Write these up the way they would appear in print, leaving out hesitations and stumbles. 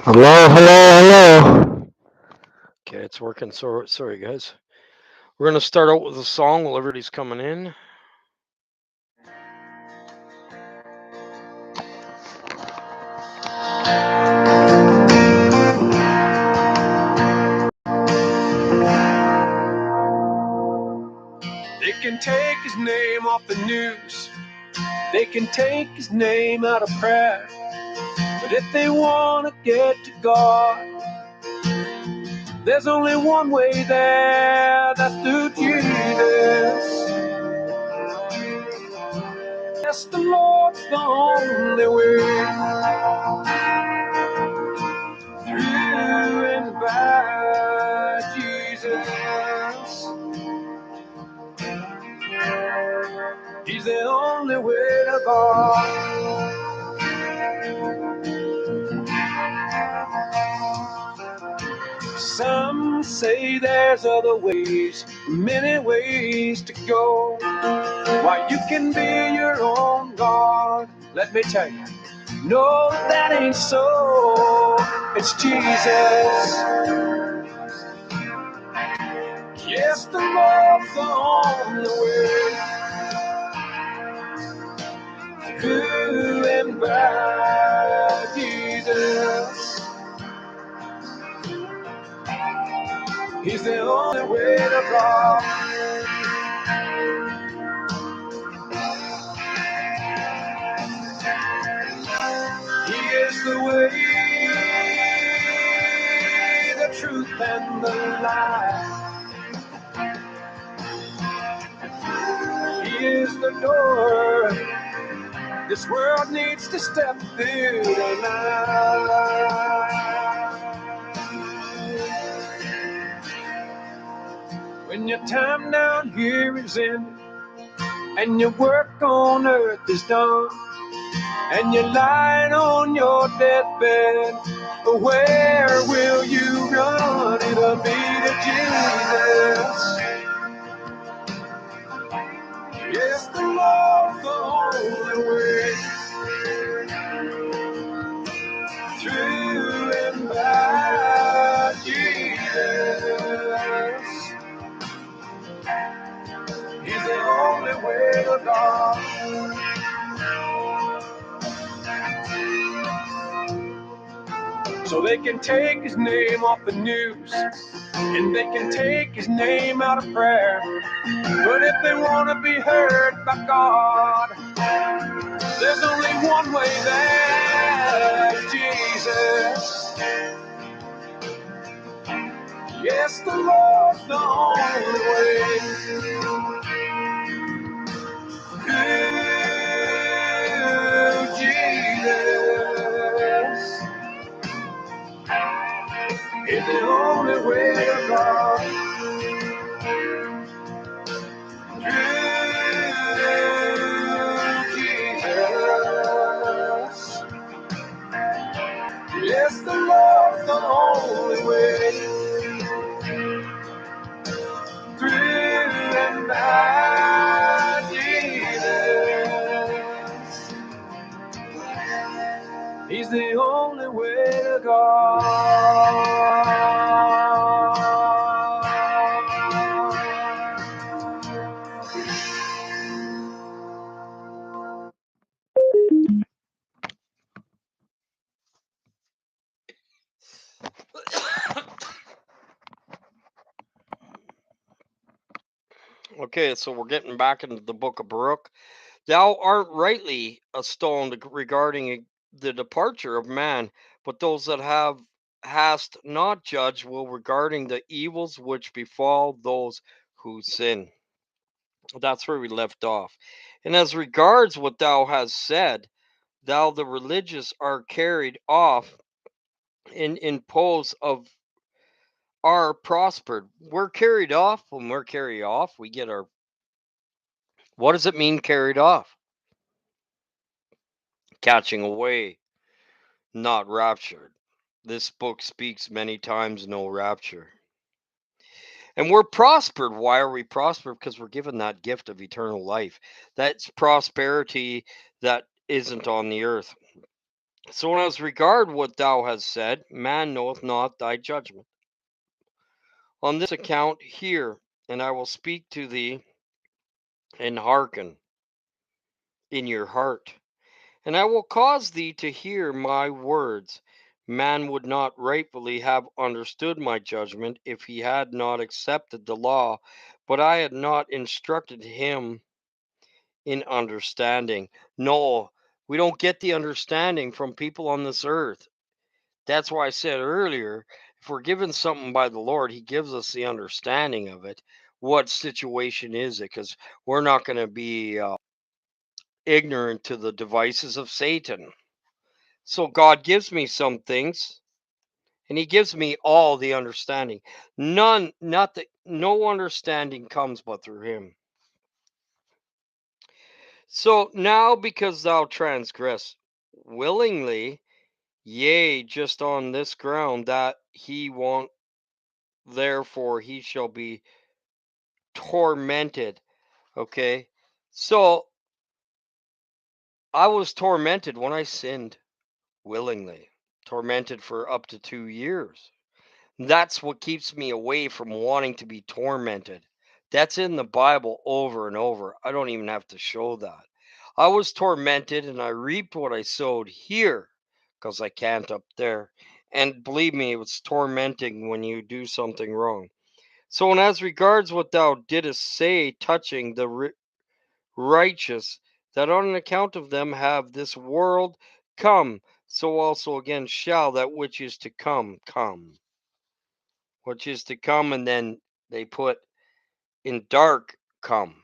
Hello, hello, hello. Okay, it's working. So sorry, guys. We're gonna start out with a song while everybody's coming in. They can take his name off the news. They can take his name out of prayer. But if they wanna get to God, there's only one way there. That's through Jesus. Yes, the Lord's the only way through and by Jesus. He's the only way to God. Some say there's other ways, many ways to go. Why, you can be your own God. Let me tell you, no, that ain't so. It's Jesus. Yes, the Lord's the only way through and by Jesus. He's the only way to God. He is the way, the truth, and the life. He is the door this world needs to step through tonight. When your time down here is ended and your work on earth is done, and you're lying on your deathbed, where will you run? It'll be to Jesus. Yes, the Lord's the only way through and by Jesus. He's the only way to God. So they can take his name off the news, and they can take his name out of prayer. But if they want to be heard by God, there's only one way there, Jesus. Yes, the Lord's the only way through Jesus. It's the only way to God. Through Jesus. Yes, the Lord's the only way through and by Jesus. He's the only way to God. Okay, so we're getting back into the Book of Baruch. Thou art rightly astonished regarding the departure of man, but those that have hast not judged will regarding the evils which befall those who sin. That's where we left off. And as regards what thou hast said, thou the religious are carried off in pose of are prospered. We're carried off. When we're carried off, we get our. What does it mean carried off? Catching away, not raptured. This book speaks many times no rapture. And we're prospered. Why are we prospered? Because we're given that gift of eternal life. That's prosperity that isn't on the earth. So as regard what thou hast said, man knoweth not thy judgment. On this account, hear, and I will speak to thee, and hearken in your heart. And I will cause thee to hear my words. Man would not rightfully have understood my judgment if he had not accepted the law, but I had not instructed him in understanding. No, we don't get the understanding from people on this earth. That's why I said earlier, if we're given something by the Lord, He gives us the understanding of it. What situation is it? Because we're not going to be ignorant to the devices of Satan. So God gives me some things, and He gives me all the understanding. None, not that no understanding comes but through Him. So now, because thou transgress willingly, yea, just on this ground that he won't, therefore he shall be tormented. Okay. So I was tormented when I sinned willingly, tormented for up to 2 years. That's what keeps me away from wanting to be tormented. That's in the Bible over and over. I don't even have to show that. I was tormented and I reaped what I sowed here because I can't up there. And believe me, it's tormenting when you do something wrong. So, and as regards what thou didst say touching the righteous, that on an account of them have this world come, so also again shall that which is to come. Which is to come, and then they put in dark come.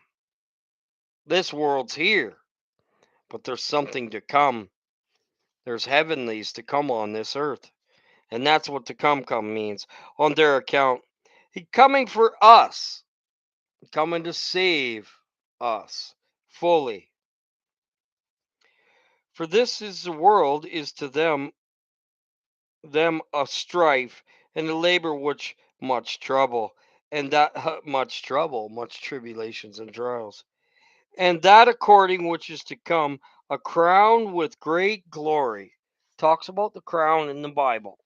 This world's here, but there's something to come. There's heavenlies to come on this earth. And that's what to come means. On their account, He coming for us, coming to save us fully. For this is the world is to them a strife and a labor which much trouble, and that much trouble, much tribulations and trials, and that according which is to come a crown with great glory. Talks about the crown in the Bible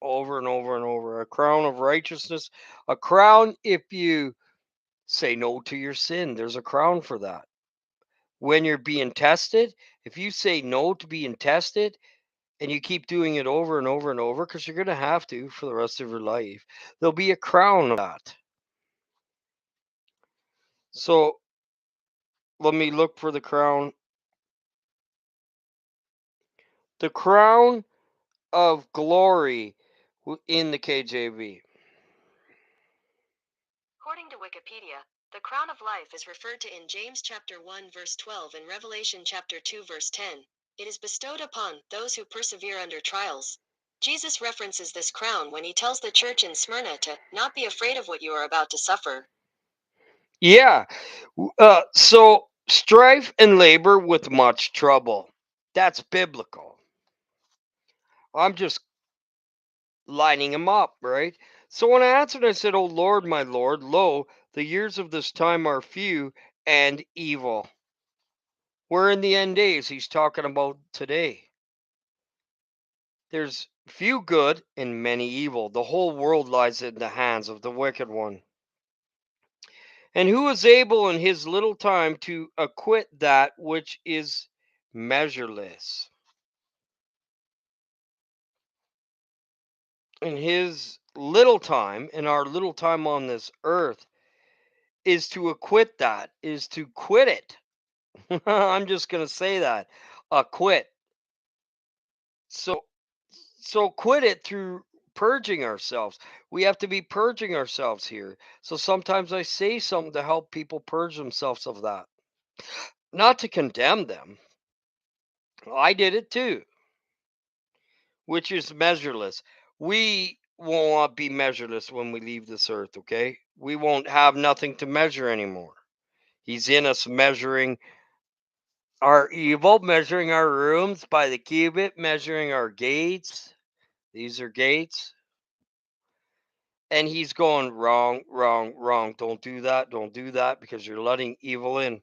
over and over and over. A crown of righteousness, a crown if you say no to your sin. There's a crown for that. When you're being tested, if you say no to being tested, and you keep doing it over and over and over, because you're going to have to for the rest of your life, there'll be a crown of that. So let me look for the crown. The crown of glory in the KJV. According to Wikipedia, the crown of life is referred to in James chapter 1 verse 12 and Revelation chapter 2 verse 10. It is bestowed upon those who persevere under trials. Jesus references this crown when he tells the church in Smyrna to not be afraid of what you are about to suffer. Yeah. So strife and labor with much trouble. That's biblical. I'm just lining them up, right? So when I answered, I said, O Lord, my Lord, lo, the years of this time are few and evil. We're in the end days. He's talking about today. There's few good and many evil. The whole world lies in the hands of the wicked one. And who is able in his little time to acquit that which is measureless? In his little time, in our little time on this earth, is to acquit that, is to quit it. I'm just going to say that. Acquit. So quit it through purging ourselves. We have to be purging ourselves here. So sometimes I say something to help people purge themselves of that. Not to condemn them. I did it too, which is measureless. We won't be measureless when we leave this earth, okay? We won't have nothing to measure anymore. He's in us measuring our evil, measuring our rooms by the cubit, measuring our gates. These are gates. And he's going wrong, wrong, wrong. Don't do that. Don't do that because you're letting evil in.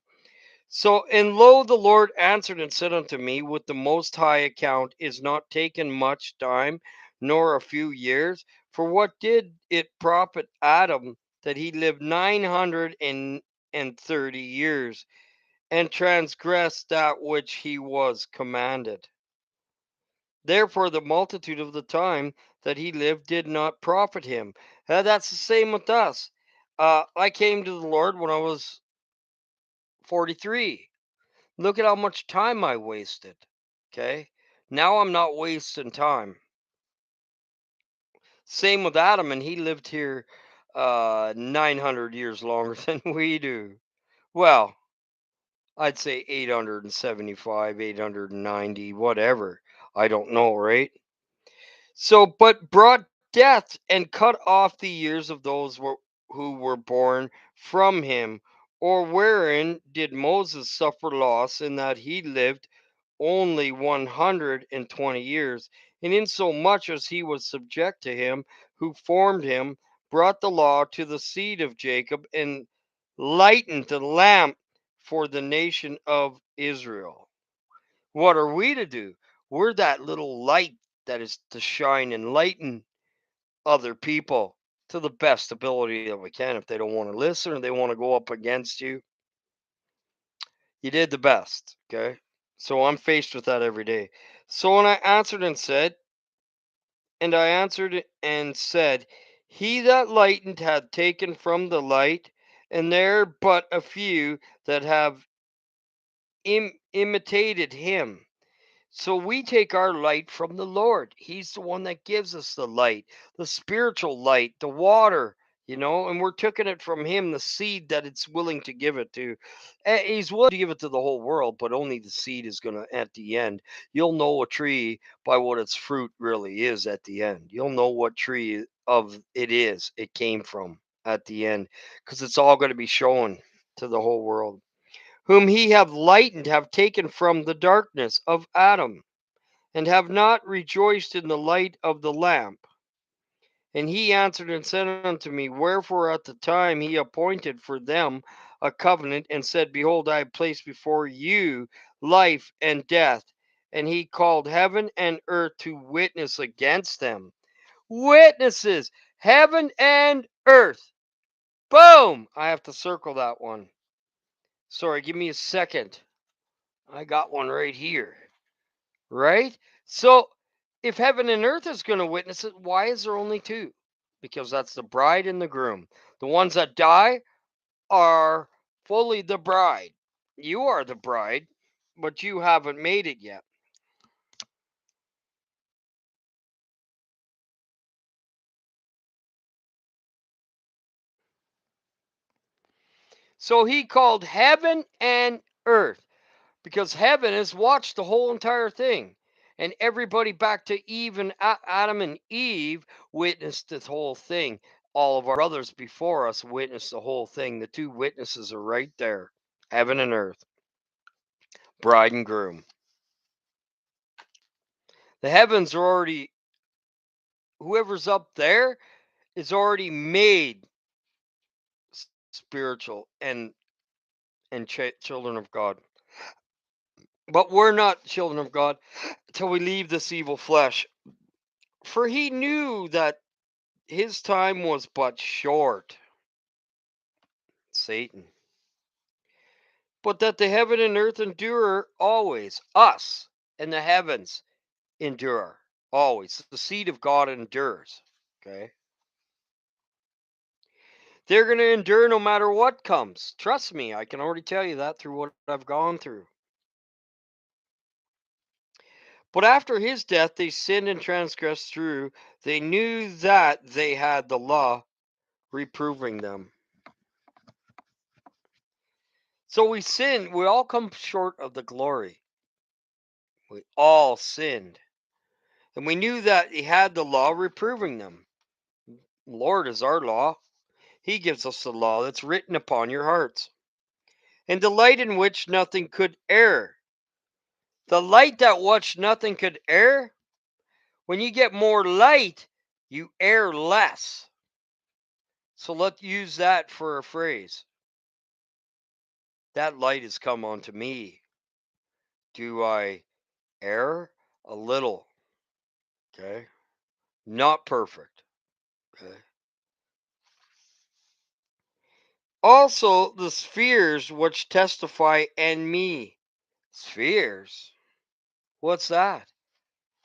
So, and lo, the Lord answered and said unto me, with the most high account is not taken much time, nor a few years. For what did it profit Adam that he lived 930 years, and transgressed that which he was commanded? Therefore, the multitude of the time that he lived did not profit him. That's the same with us. I came to the Lord when I was 43. Look at how much time I wasted. Okay. Now I'm not wasting time. Same with Adam, and he lived here 900 years longer than we do. Well, I'd say 875, 890, whatever. I don't know, right? So, but brought death and cut off the years of those who were born from him. Or wherein did Moses suffer loss in that he lived only 120 years, and in so much as he was subject to him who formed him, brought the law to the seed of Jacob, and lightened the lamp for the nation of Israel. What are we to do? We're that little light that is to shine and lighten other people to the best ability that we can. If they don't want to listen or they want to go up against you, you did the best. Okay. So I'm faced with that every day. So when I answered and said, he that lightened hath taken from the light, and there but a few that have imitated him. So we take our light from the Lord. He's the one that gives us the light, the spiritual light, the water, and we're taking it from Him, the seed that it's willing to give it to. He's willing to give it to the whole world, but only the seed is going to, at the end, you'll know a tree by what its fruit really is at the end. You'll know what tree of it came from at the end, because it's all going to be shown to the whole world. Whom he have lightened have taken from the darkness of Adam, and have not rejoiced in the light of the lamp. And he answered and said unto me, wherefore at the time he appointed for them a covenant, and said, behold, I have placed before you life and death. And he called heaven and earth to witness against them. Witnesses, heaven and earth. Boom! I have to circle that one. Sorry, give me a second. I got one right here. Right? So, if heaven and earth is going to witness it, why is there only two? Because that's the bride and the groom. The ones that die are fully the bride. You are the bride, but you haven't made it yet. So he called heaven and earth, because heaven has watched the whole entire thing. And everybody back to Eve and Adam and Eve witnessed this whole thing. All of our brothers before us witnessed the whole thing. The two witnesses are right there, heaven and earth, bride and groom. The heavens are already, whoever's up there is already made spiritual and children of God. But we're not children of God till we leave this evil flesh. For he knew that his time was but short, Satan. But that the heaven and earth endure always, us and the heavens endure always. The seed of God endures. Okay. They're going to endure no matter what comes. Trust me, I can already tell you that through what I've gone through. But after his death, they sinned and transgressed through. They knew that they had the law reproving them. So we sin. We all come short of the glory. We all sinned. And we knew that he had the law reproving them. Lord is our law. He gives us the law that's written upon your hearts. And the light in which nothing could err. The light that which nothing could err. When you get more light, you err less. So let's use that for a phrase. That light has come unto me. Do I err? A little. Okay. Not perfect. Okay. Also, the spheres which testify and me. Spheres? What's that?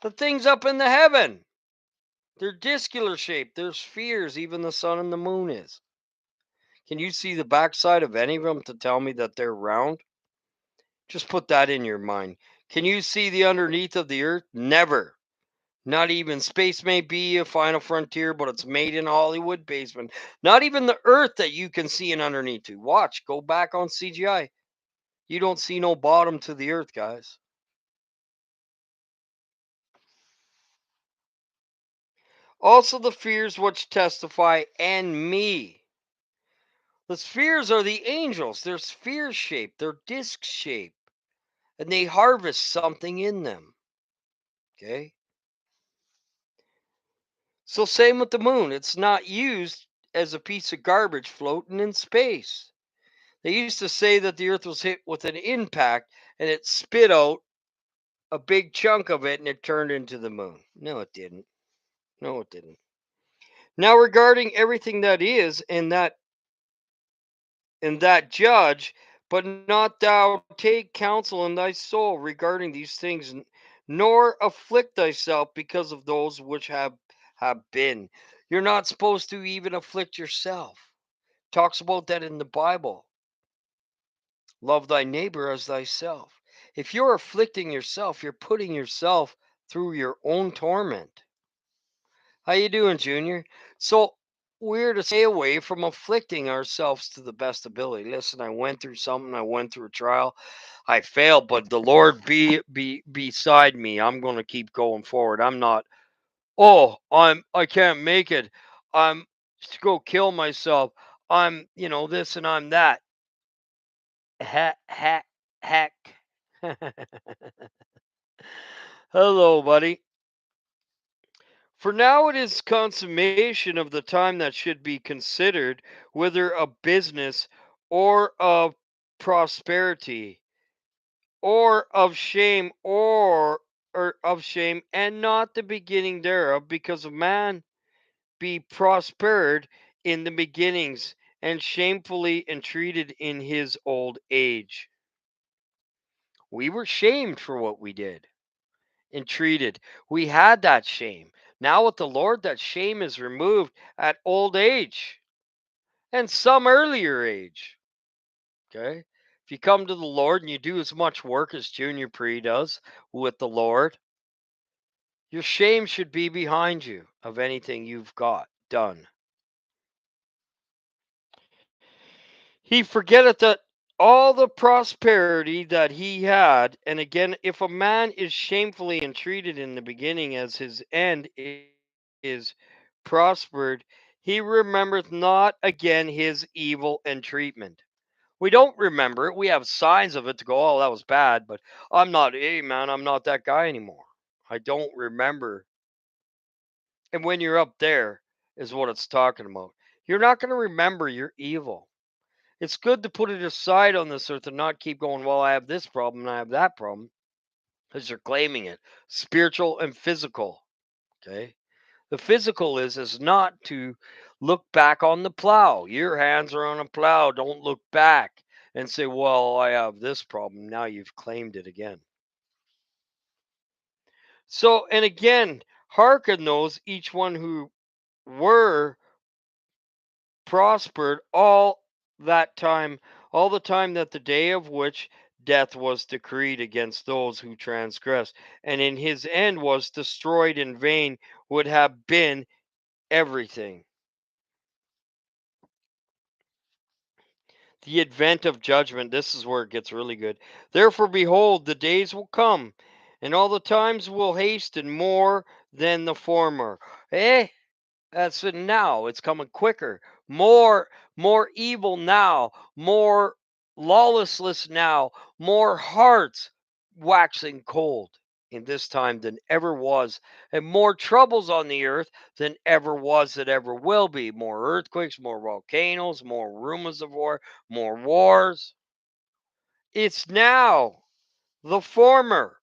The things up in the heaven. They're discular shaped. They're spheres. Even the sun and the moon is. Can you see the backside of any of them to tell me that they're round? Just put that in your mind. Can you see the underneath of the earth? Never. Not even space may be a final frontier, but it's made in Hollywood basement. Not even the earth that you can see in underneath to. Watch, go back on CGI. You don't see no bottom to the earth, guys. Also, the spheres which testify and me. The spheres are the angels. They're sphere shaped, they're disc shaped, and they harvest something in them. Okay. So, same with the moon. It's not used as a piece of garbage floating in space. They used to say that the earth was hit with an impact and it spit out a big chunk of it and it turned into the moon. No, it didn't. No, it didn't. Now, regarding everything that is and that judge, but not thou take counsel in thy soul regarding these things, nor afflict thyself because of those which have been. You're not supposed to even afflict yourself. Talks about that in the Bible. Love thy neighbor as thyself. If you're afflicting yourself, you're putting yourself through your own torment. How you doing, Junior? So we're to stay away from afflicting ourselves to the best ability. Listen, I went through something. I went through a trial. I failed, but the Lord be beside me. I'm going to keep going forward. I'm not. Oh, I can't make it. I'm to go kill myself. I'm this and I'm that. Hack hack. Hello, buddy. For now it is consummation of the time that should be considered, whether of business or of prosperity, or of shame, or of shame, and not the beginning thereof, because a man be prospered in the beginnings, and shamefully entreated in his old age. We were shamed for what we did. Entreated. We had that shame. Now with the Lord, that shame is removed at old age and some earlier age. Okay. If you come to the Lord and you do as much work as Junior Pre does with the Lord, your shame should be behind you of anything you've got done. He forgetteth that all the prosperity that he had, and again, if a man is shamefully entreated in the beginning, as his end is prospered, he remembereth not again his evil entreatment. We don't remember it. We have signs of it to go, oh, that was bad, but hey, man, I'm not that guy anymore. I don't remember. And when you're up there, is what it's talking about. You're not going to remember your evil. It's good to put it aside on this earth and not keep going, well, I have this problem and I have that problem, because you're claiming it. Spiritual and physical. Okay. The physical is not to look back on the plow. Your hands are on a plow. Don't look back and say, well, I have this problem. Now you've claimed it again. So, and again, hearken those, each one who were prospered that time, all the time that the day of which death was decreed against those who transgressed, and in his end was destroyed in vain, would have been everything. The advent of judgment, this is where it gets really good. Therefore, behold, the days will come, and all the times will hasten more than the former. Eh? That's it now. It's coming quicker. More evil now. More lawlessness now. More hearts waxing cold in this time than ever was, and more troubles on the earth than ever was that ever will be. More earthquakes, more volcanoes, more rumors of war, more wars. It's now the former,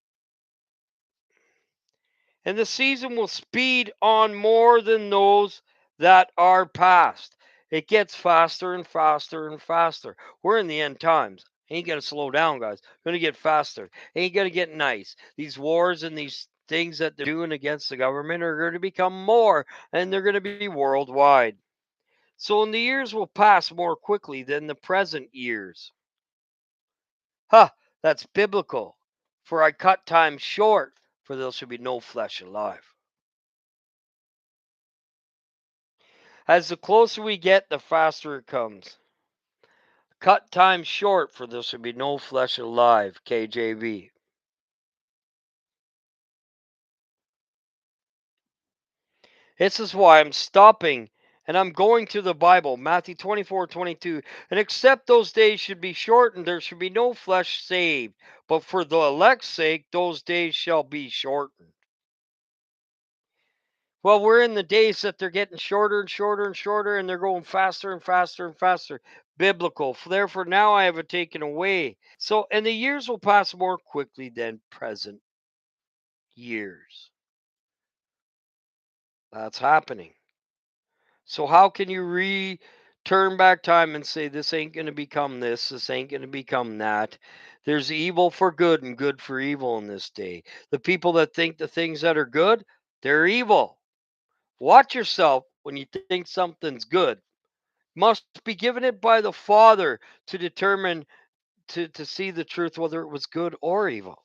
and the season will speed on more than those that are past. It gets faster and faster and faster. We're in the end times. Ain't gonna slow down, guys. Gonna get faster. Ain't gonna get nice. These wars and these things that they're doing against the government are going to become more, and they're going to be worldwide. So, and the years will pass more quickly than the present years. Ha! That's biblical. For I cut time short, for there shall be no flesh alive. As the closer we get, the faster it comes. Cut time short, for there shall be no flesh alive. KJV. This is why I'm stopping and I'm going to the Bible, Matthew 24:22. And except those days should be shortened, there should be no flesh saved. But for the elect's sake, those days shall be shortened. Well, we're in the days that they're getting shorter and shorter and shorter, and they're going faster and faster and faster. Biblical. Therefore, now I have it taken away. So, and the years will pass more quickly than present years. That's happening. So, how can you turn back time and say this ain't going to become this ain't going to become that? There's evil for good and good for evil in this day. The people that think the things that are good, they're evil. Watch yourself when you think something's good. Must be given it by the Father to determine to see the truth whether it was good or evil.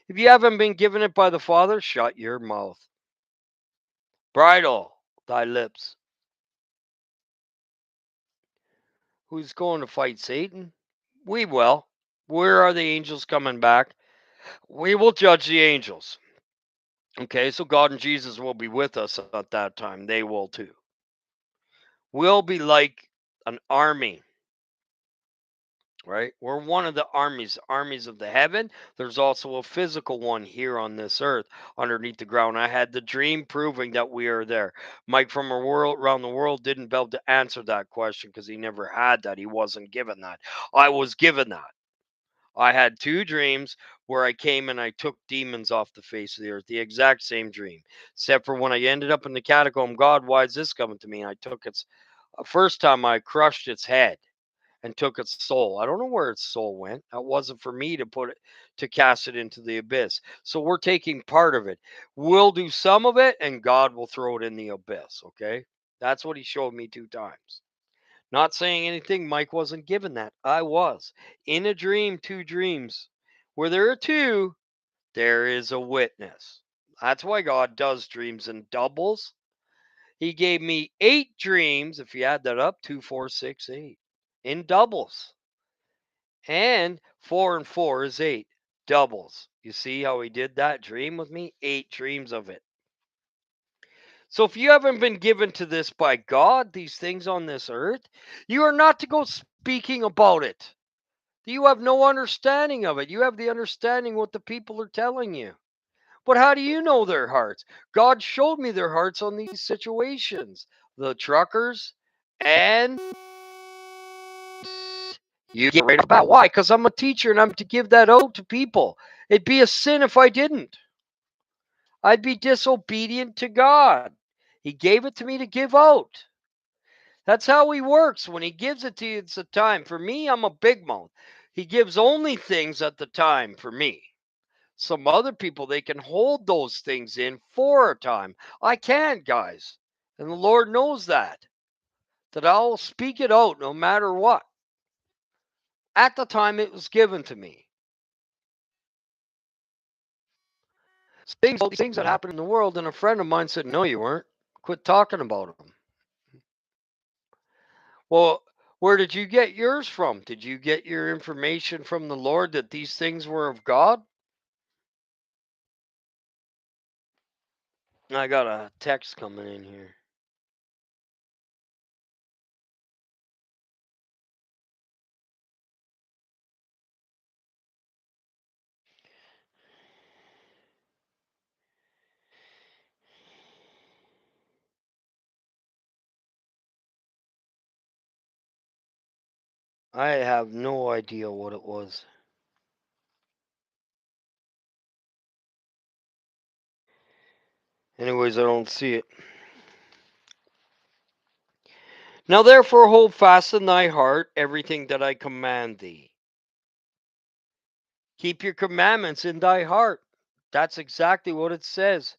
If you haven't been given it by the Father, shut your mouth. Bridle thy lips. Who's going to fight Satan? We will. Where are the angels coming back? We will judge the angels. Okay, so God and Jesus will be with us at that time. They will too. We'll be like an army, right? We're one of the armies of the heaven. There's also a physical one here on this earth underneath the ground. I had the dream proving that we are there. Mike from a world around the world didn't be able to answer that question because he never had that. He wasn't given that. I was given that. I had two dreams where I came and I took demons off the face of the earth. The exact same dream, except for when I ended up in the catacomb. God, why is this coming to me? And I took its first time. I crushed its head and took its soul. I don't know where its soul went. That wasn't for me to put it to cast it into the abyss. So we're taking part of it. We'll do some of it, and God will throw it in the abyss. Okay, that's what He showed me two times. Not saying anything. Mike wasn't given that. I was in a dream. Two dreams. Where there are two, there is a witness. That's why God does dreams in doubles. He gave me 8 dreams. If you add that up, 2, 4, 6, 8 in doubles. And 4 and 4 is 8 doubles. You see how he did that dream with me? 8 dreams of it. So if you haven't been given to this by God, these things on this earth, you are not to go speaking about it. You have no understanding of it. You have the understanding what the people are telling you. But how do you know their hearts? God showed me their hearts on these situations. The truckers and you get right about why? Because I'm a teacher and I'm to give that out to people. It'd be a sin if I didn't. I'd be disobedient to God. He gave it to me to give out. That's how he works. When he gives it to you, it's a time. For me, I'm a big mouth. He gives only things at the time for me. Some other people, they can hold those things in for a time. I can't, guys. And the Lord knows that I'll speak it out no matter what. At the time it was given to me. All these things that happen in the world, and a friend of mine said, "No, you weren't. Quit talking about them." Well, where did you get yours from? Did you get your information from the Lord that these things were of God? I got a text coming in here. I have no idea what it was. Anyways, I don't see it. Now therefore hold fast in thy heart everything that I command thee. Keep your commandments in thy heart. That's exactly what it says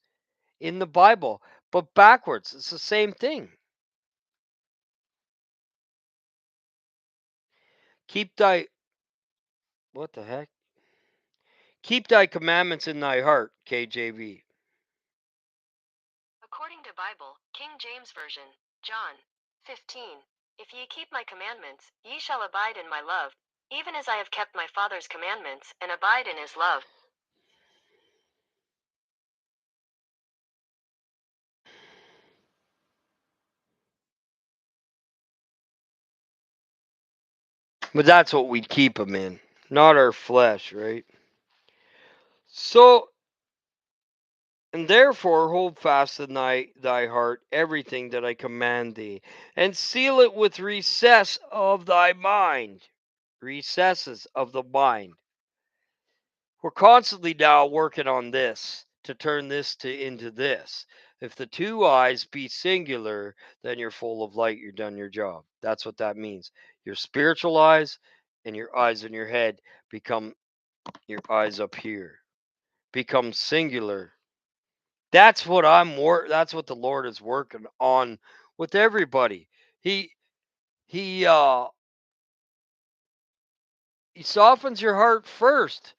in the Bible. But backwards, it's the same thing. Keep thy what the heck? Keep thy commandments in thy heart, KJV. According to Bible, King James Version, John 15. If ye keep my commandments, ye shall abide in my love, even as I have kept my Father's commandments, and abide in his love. But that's what we keep them in, not our flesh, right? So, and therefore hold fast in thy heart everything that I command thee, and seal it with recess of thy mind. Recesses of the mind. We're constantly now working on this to turn this into this. If the two eyes be singular, then you're full of light. You're done your job. That's what that means. Your spiritual eyes and your eyes in your head become your eyes up here. Become singular. That's what the Lord is working on with everybody. He he uh he softens your heart first,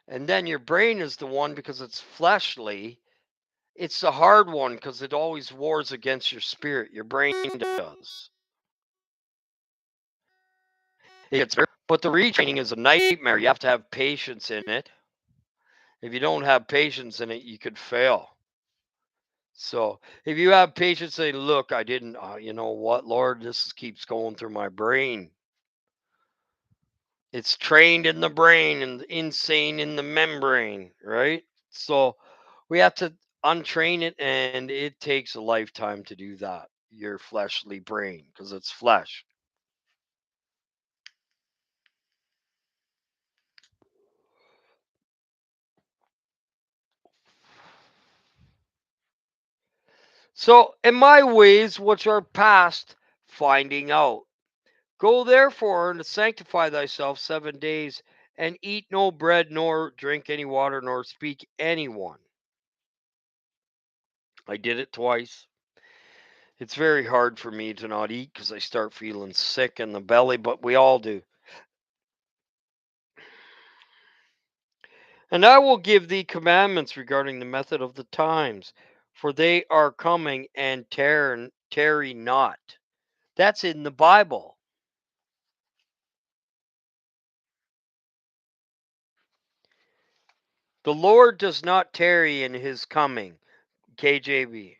and then your brain is the one because it's fleshly. It's the hard one because it always wars against your spirit. Your brain does. It gets better, but the retraining is a nightmare. You have to have patience in it. If you don't have patience in it, you could fail. So if you have patience, say, "Look, I didn't. You know what, Lord? Keeps going through my brain. It's trained in the brain and insane in the membrane, right? So we have to untrain it, and it takes a lifetime to do that. Your fleshly brain, because it's flesh. So, in my ways, which are past, finding out. Go therefore and sanctify thyself 7 days, and eat no bread, nor drink any water, nor speak anyone. I did it twice. It's very hard for me to not eat because I start feeling sick in the belly, but we all do. And I will give thee commandments regarding the method of the times, for they are coming, and tarry not. That's in the Bible. The Lord does not tarry in his coming. KJV.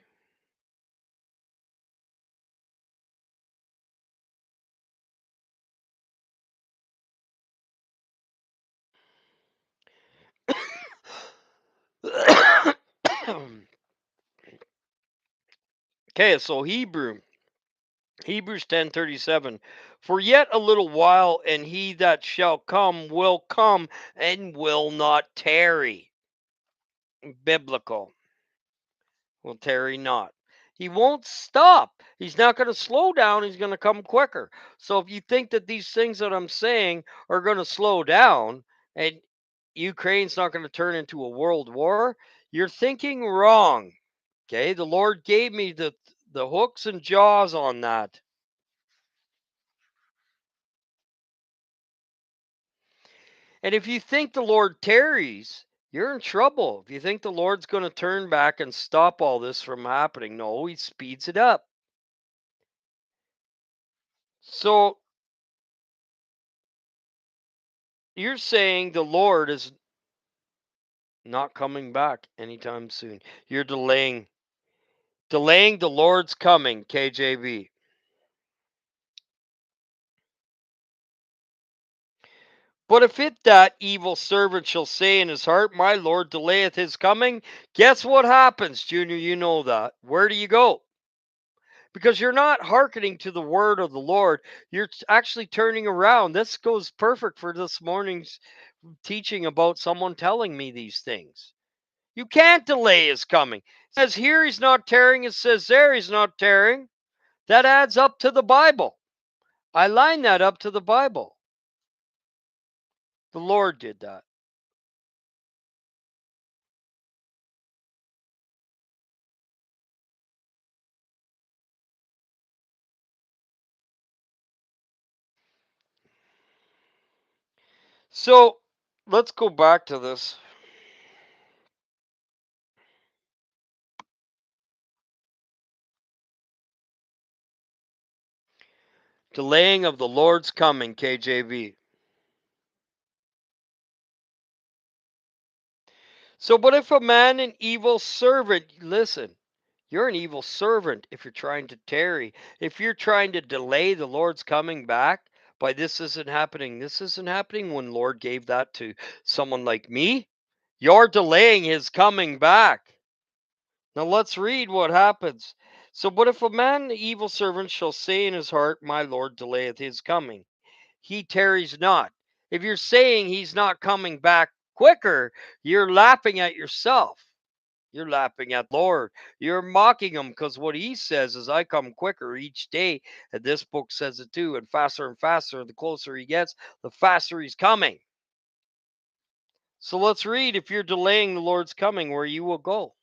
Okay, so Hebrews 10:37. For yet a little while, and he that shall come will come and will not tarry. Biblical. Will tarry not. He won't stop. He's not going to slow down. He's going to come quicker. So if you think that these things that I'm saying are going to slow down and Ukraine's not going to turn into a world war, you're thinking wrong. Okay, the Lord gave me the hooks and jaws on that. And if you think the Lord tarries, you're in trouble. If you think the Lord's going to turn back and stop all this from happening, no, he speeds it up. So you're saying the Lord is not coming back anytime soon. You're delaying the Lord's coming, KJV. But if it that evil servant shall say in his heart, my Lord delayeth his coming, guess what happens, Junior? You know that. Where do you go? Because you're not hearkening to the word of the Lord. You're actually turning around. This goes perfect for this morning's teaching about someone telling me these things. You can't delay his coming. It says here he's not tearing, it says there he's not tearing. That adds up to the Bible. I line that up to the Bible. The Lord did that. So let's go back to this. Delaying of the Lord's coming, KJV. So, but if a man, an evil servant, listen, you're an evil servant if you're trying to tarry. If you're trying to delay the Lord's coming back by this isn't happening, this isn't happening when Lord gave that to someone like me. You're delaying his coming back. Now let's read what happens. So, but if a man, an evil servant, shall say in his heart, my Lord delayeth his coming, he tarries not. If you're saying he's not coming back quicker, you're laughing at yourself. You're laughing at Lord. You're mocking him because what he says is, I come quicker each day. And this book says it too. And faster, the closer he gets, the faster he's coming. So let's read. If you're delaying the Lord's coming, where you will go.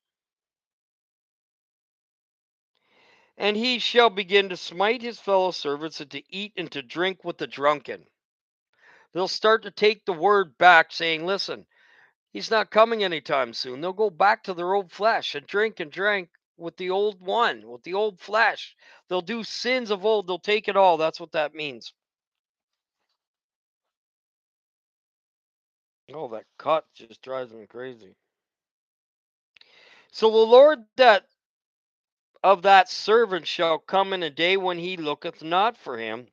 And he shall begin to smite his fellow servants and to eat and to drink with the drunken. They'll start to take the word back, saying, listen, he's not coming anytime soon. They'll go back to their old flesh and drink with the old one, with the old flesh. They'll do sins of old. They'll take it all. That's what that means. Oh, that cut just drives me crazy. So the Lord that of that servant shall come in a day when he looketh not for him,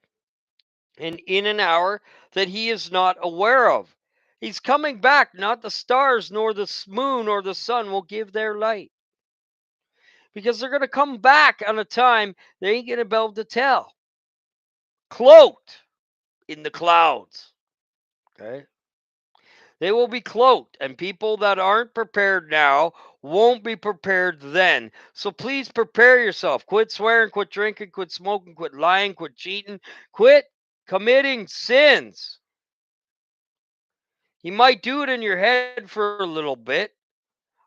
and in an hour that he is not aware of. He's coming back. Not the stars, nor the moon, or the sun will give their light. Because they're going to come back on a time they ain't going to be able to tell. Cloaked in the clouds. Okay? They will be cloaked, and people that aren't prepared now won't be prepared then. So please prepare yourself. Quit swearing, quit drinking, quit smoking, quit lying, quit cheating, quit committing sins. You might do it in your head for a little bit.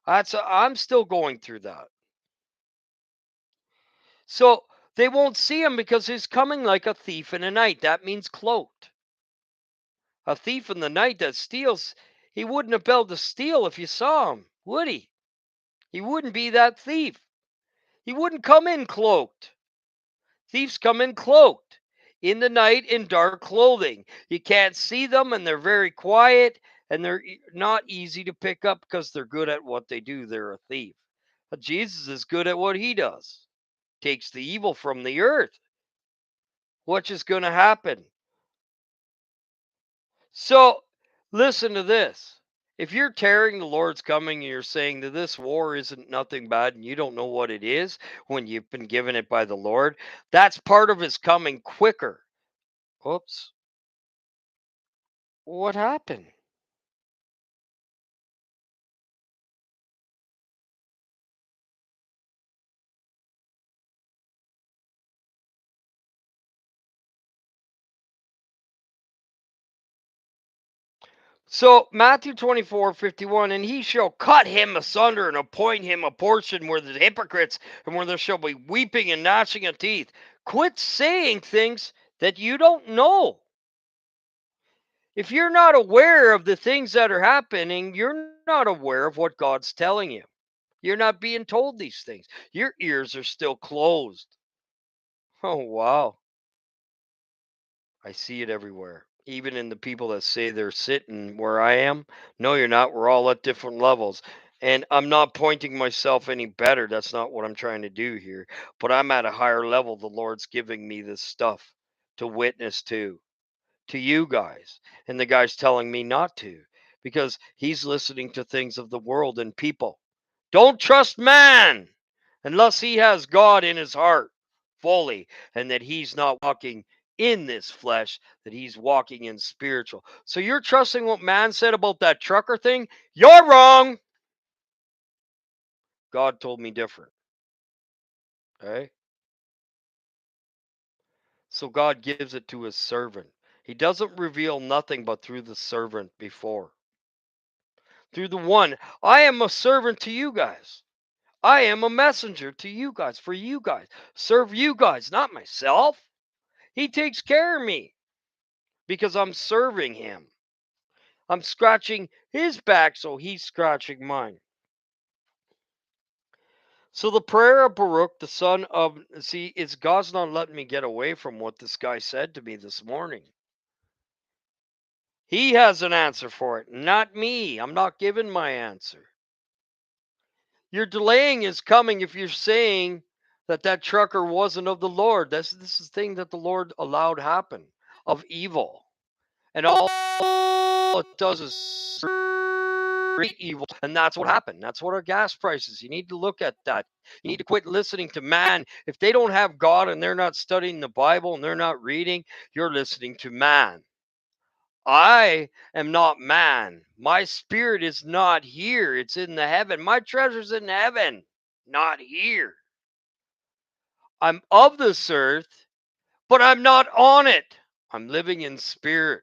I'm still going through that. So they won't see him because he's coming like a thief in the night. That means cloaked. A thief in the night that steals, he wouldn't have been able to steal if you saw him, would he? He wouldn't be that thief. He wouldn't come in cloaked. Thieves come in cloaked in the night in dark clothing. You can't see them and they're very quiet and they're not easy to pick up because they're good at what they do. They're a thief. But Jesus is good at what he does. Takes the evil from the earth. What's just going to happen? So, listen to this. If you're tearing the Lord's coming and you're saying that this war isn't nothing bad and you don't know what it is when you've been given it by the Lord, that's part of his coming quicker. Oops. What happened? So, Matthew 24:51, and he shall cut him asunder and appoint him a portion where the hypocrites and where there shall be weeping and gnashing of teeth. Quit saying things that you don't know. If you're not aware of the things that are happening, you're not aware of what God's telling you. You're not being told these things. Your ears are still closed. Oh, wow. I see it everywhere. Even in the people that say they're sitting where I am. No, you're not. We're all at different levels. And I'm not pointing myself any better. That's not what I'm trying to do here. But I'm at a higher level. The Lord's giving me this stuff to witness to you guys. And the guy's telling me not to because he's listening to things of the world and people. Don't trust man unless he has God in his heart fully and that he's not walking in this flesh, that he's walking in spiritual. So you're trusting what man said about that trucker thing? You're wrong. God told me different. Okay? So God gives it to his servant. He doesn't reveal nothing but through the servant before. Through the one. I am a servant to you guys. I am a messenger to you guys, for you guys. Serve you guys, not myself. He takes care of me because I'm serving him. I'm scratching his back, so he's scratching mine. So the prayer of Baruch, the son of, see, it's God's not letting me get away from what this guy said to me this morning. He has an answer for it, not me. I'm not giving my answer. Your delaying is coming if you're saying that that trucker wasn't of the Lord. This is the thing that the Lord allowed happen of evil. And all it does is create evil. And that's what happened. That's what our gas prices. You need to look at that. You need to quit listening to man. If they don't have God and they're not studying the Bible and they're not reading, you're listening to man. I am not man. My spirit is not here. It's in the heaven. My treasure's in heaven, not here. I'm of this earth, but I'm not on it. I'm living in spirit.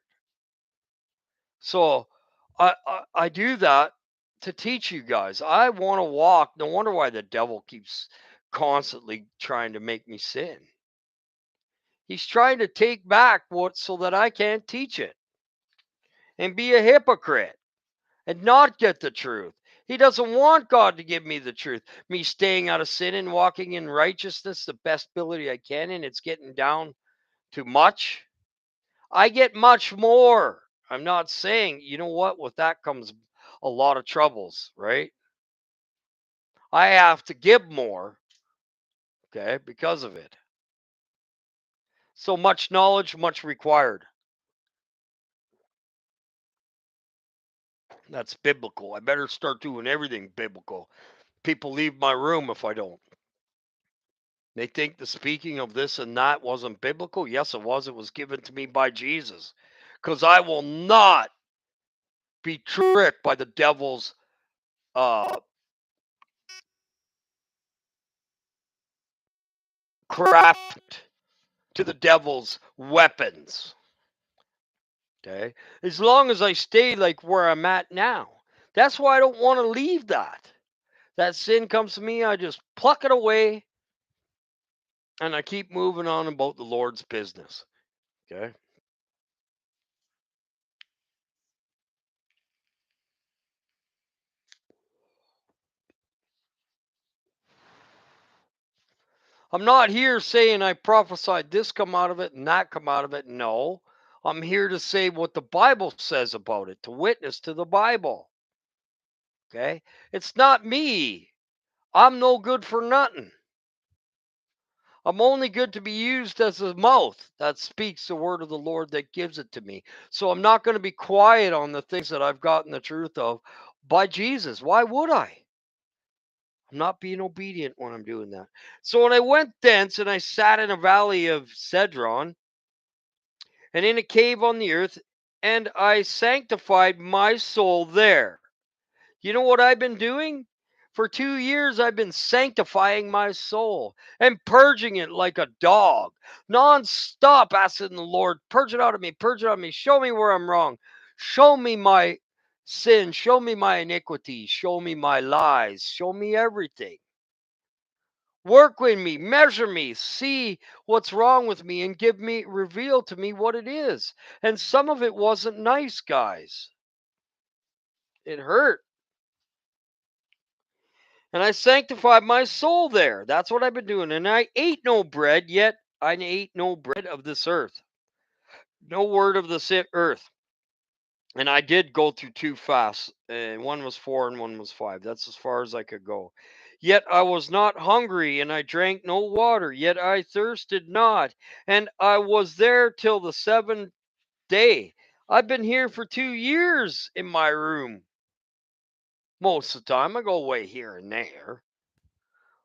So I do that to teach you guys. I want to walk. No wonder why the devil keeps constantly trying to make me sin. He's trying to take back what so that I can't teach it and be a hypocrite and not get the truth. He doesn't want God to give me the truth. Me staying out of sin and walking in righteousness the best ability I can, and it's getting down to much. I get much more. I'm not saying, you know what, with that comes a lot of troubles, right? I have to give more, okay, because of it. So much knowledge, much required. That's biblical. I better start doing everything biblical. People leave my room if I don't. They think the speaking of this and that wasn't biblical. Yes, it was. It was given to me by Jesus. Because I will not be tricked by the devil's uh, craft to the devil's weapons. Okay. As long as I stay like where I'm at now. That's why I don't want to leave that. That sin comes to me, I just pluck it away and I keep moving on about the Lord's business. Okay. I'm not here saying I prophesied this come out of it and that come out of it. No. I'm here to say what the Bible says about it, to witness to the Bible. Okay. It's not me. I'm no good for nothing. I'm only good to be used as a mouth that speaks the word of the Lord that gives it to me. So I'm not going to be quiet on the things that I've gotten the truth of by Jesus. Why would I? I'm not being obedient when I'm doing that. So when I went thence and I sat in a valley of Cedron and in a cave on the earth, and I sanctified my soul there. You know what I've been doing? For 2 years, I've been sanctifying my soul and purging it like a dog, non-stop asking the Lord, purge it out of me, purge it out of me, show me where I'm wrong, show me my sin, show me my iniquity, show me my lies, show me everything. Work with me, measure me, see what's wrong with me, and give me, reveal to me what it is. And some of it wasn't nice, guys. It hurt. And I sanctified my soul there. That's what I've been doing. And I ate no bread, yet I ate no bread of this earth, no word of this earth. And I did go through two fasts, and one was 4 and one was 5. That's as far as I could go. Yet I was not hungry, and I drank no water. Yet I thirsted not, and I was there till the 7th day. I've been here for 2 years in my room. Most of the time, I go away here and there.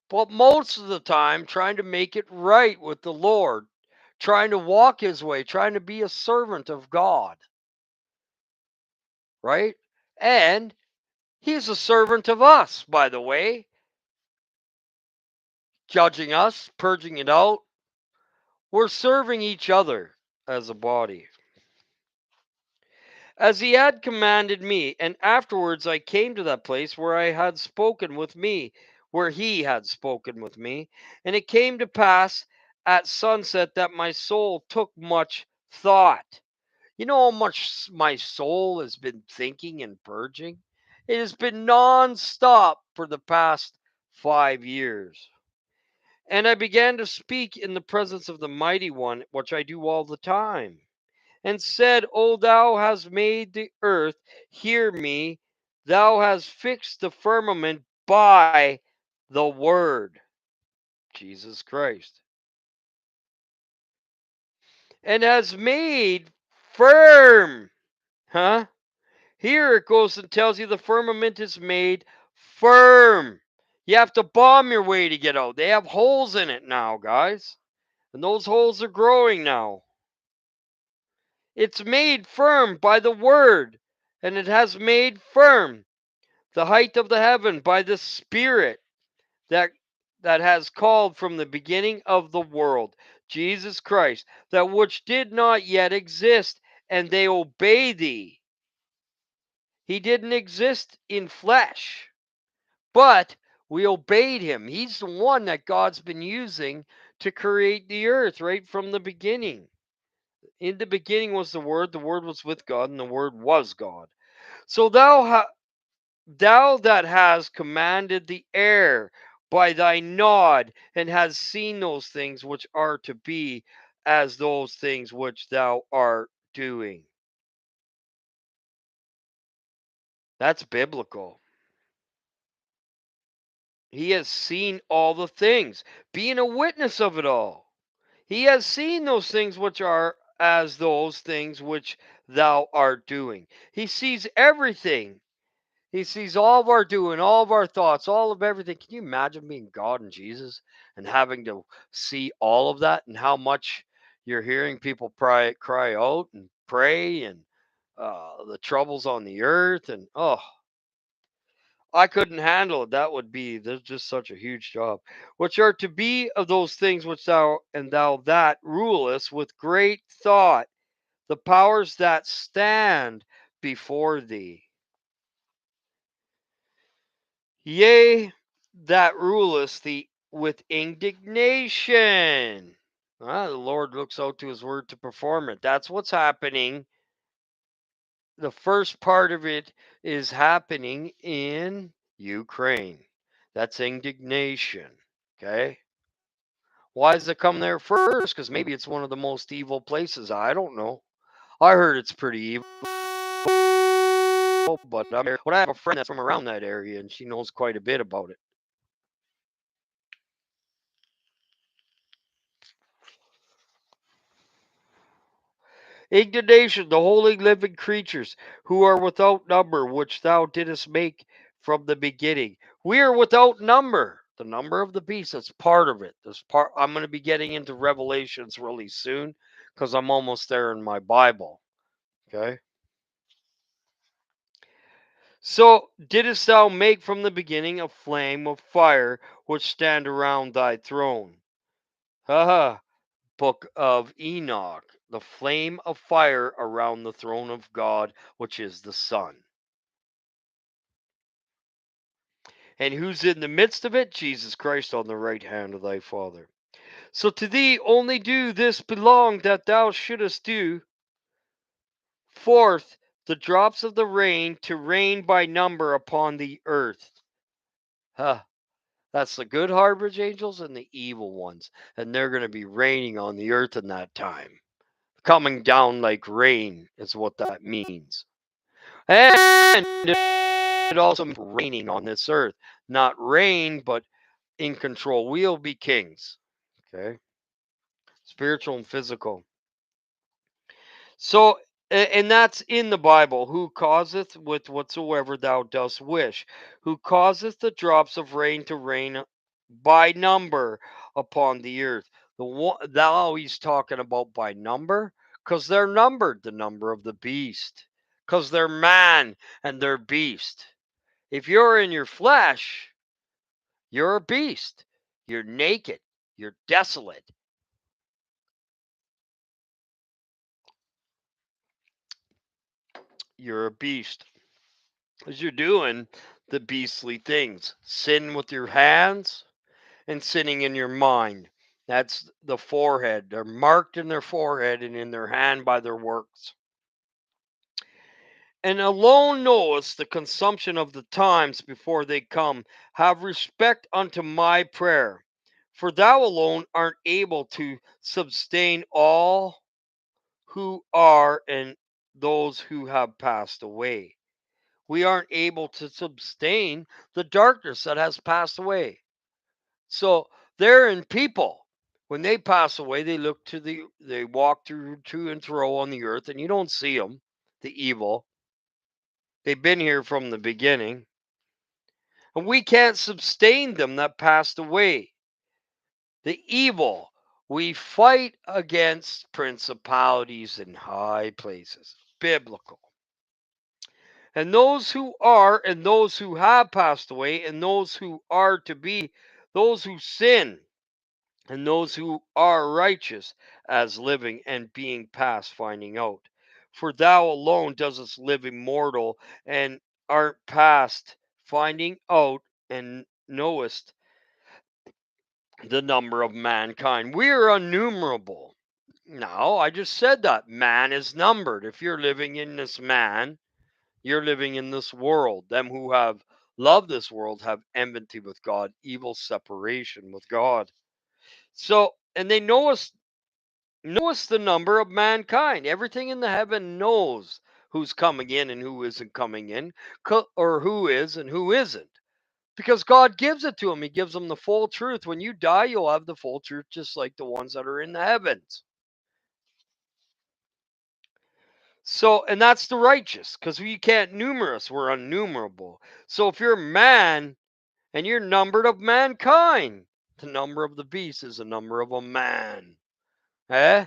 But most of the time, trying to make it right with the Lord, trying to walk his way, trying to be a servant of God, right? And he's a servant of us, by the way. judging us, purging it out. We're serving each other as a body. As he had commanded me, and afterwards I came to that place where I had spoken with me, where he had spoken with me. And it came to pass at sunset that my soul took much thought. You know how much my soul has been thinking and purging? It has been non-stop for the past 5 years. And I began to speak in the presence of the Mighty One, which I do all the time, and said, O thou hast made the earth, hear me, thou hast fixed the firmament by the word, Jesus Christ, and has made firm. Huh? Here it goes and tells you the firmament is made firm. You have to bomb your way to get out. They have holes in it now, guys. And those holes are growing now. It's made firm by the word, and it has made firm the height of the heaven by the Spirit that has called from the beginning of the world, Jesus Christ, that which did not yet exist, and they obey thee. He didn't exist in flesh, but we obeyed him. He's the one that God's been using to create the earth right from the beginning. In the beginning was the Word was with God, and the Word was God. So thou that hast commanded the air by thy nod, and hast seen those things which are to be as those things which thou art doing. That's biblical. He has seen all the things, being a witness of it all. He has seen those things which are as those things which thou art doing. He sees everything. He sees all of our doing, all of our thoughts, all of everything. Can you imagine being God and Jesus and having to see all of that, and how much you're hearing people cry out and pray, and the troubles on the earth? And oh, I couldn't handle it. That would be, there's just such a huge job. Which are to be of those things which thou that rulest with great thought, the powers that stand before thee. Yea, that rulest thee with indignation. Ah, the Lord looks out to his word to perform it. That's what's happening. The first part of it is happening in Ukraine. That's indignation. Okay. Why does it come there first? Because maybe it's one of the most evil places. I don't know. I heard it's pretty evil, but I have a friend that's from around that area, and she knows quite a bit about it. Indignation, the holy living creatures who are without number, which thou didst make from the beginning. We are without number. The number of the beast, that's part of it. This part, I'm going to be getting into Revelations really soon, because I'm almost there in my Bible. Okay. So didst thou make from the beginning a flame of fire which stand around thy throne. Haha. Book of Enoch, the flame of fire around the throne of God, which is the Son. And who's in the midst of it? Jesus Christ on the right hand of thy Father. So to thee only do this belong, that thou shouldest do forth the drops of the rain to rain by number upon the earth. Huh. That's the good harvest angels and the evil ones. And they're going to be raining on the earth in that time. Coming down like rain is what that means. And it also means reigning on this earth. Not reign, but in control. We'll be kings. Okay? Spiritual and physical. So, and that's in the Bible. Who causeth with whatsoever thou dost wish, who causeth the drops of rain to rain by number upon the earth. The one thou he's talking about by number, because they're numbered, the number of the beast, because they're man and they're beast. If you're in your flesh, you're a beast. You're naked. You're desolate. You're a beast. Because you're doing the beastly things. Sin with your hands and sinning in your mind. That's the forehead. They're marked in their forehead and in their hand by their works. And alone knowest the consumption of the times before they come. Have respect unto my prayer. For thou alone art able to sustain all who are and those who have passed away. We aren't able to sustain the darkness that has passed away. So they're in people. When they pass away, they walk through to and fro on the earth, and you don't see them, the evil. They've been here from the beginning. And we can't sustain them that passed away. The evil. We fight against principalities in high places. Biblical. And those who are, and those who have passed away, and those who are to be, those who sin, and those who are righteous, as living and being past finding out. For thou alone dost live immortal, and art past finding out, and knowest the number of mankind. We are innumerable. Now, I just said that man is numbered. If you're living in this man, you're living in this world. Them who have loved this world have enmity with God, evil separation with God. So, and they know us the number of mankind. Everything in the heaven knows who's coming in and who isn't coming in, or who is and who isn't. Because God gives it to them. He gives them the full truth. When you die, you'll have the full truth, just like the ones that are in the heavens. So, and that's the righteous, because we can't numer us. We're unnumerable. So if you're a man and you're numbered of mankind, the number of the beast is the number of a man. Eh?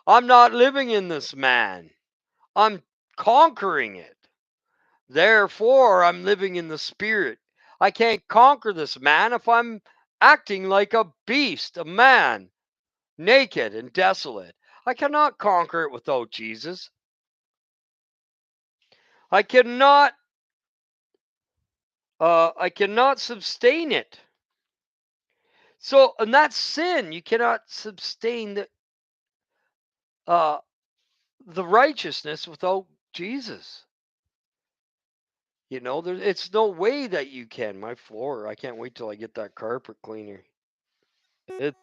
I'm not living in this man. I'm conquering it. Therefore, I'm living in the spirit. I can't conquer this man if I'm acting like a beast, a man, naked and desolate. I cannot conquer it without Jesus. I cannot sustain it. So, and that's sin. You cannot sustain uh the righteousness without Jesus. It's no way that you can. My floor, I can't wait till I get that carpet cleaner. It's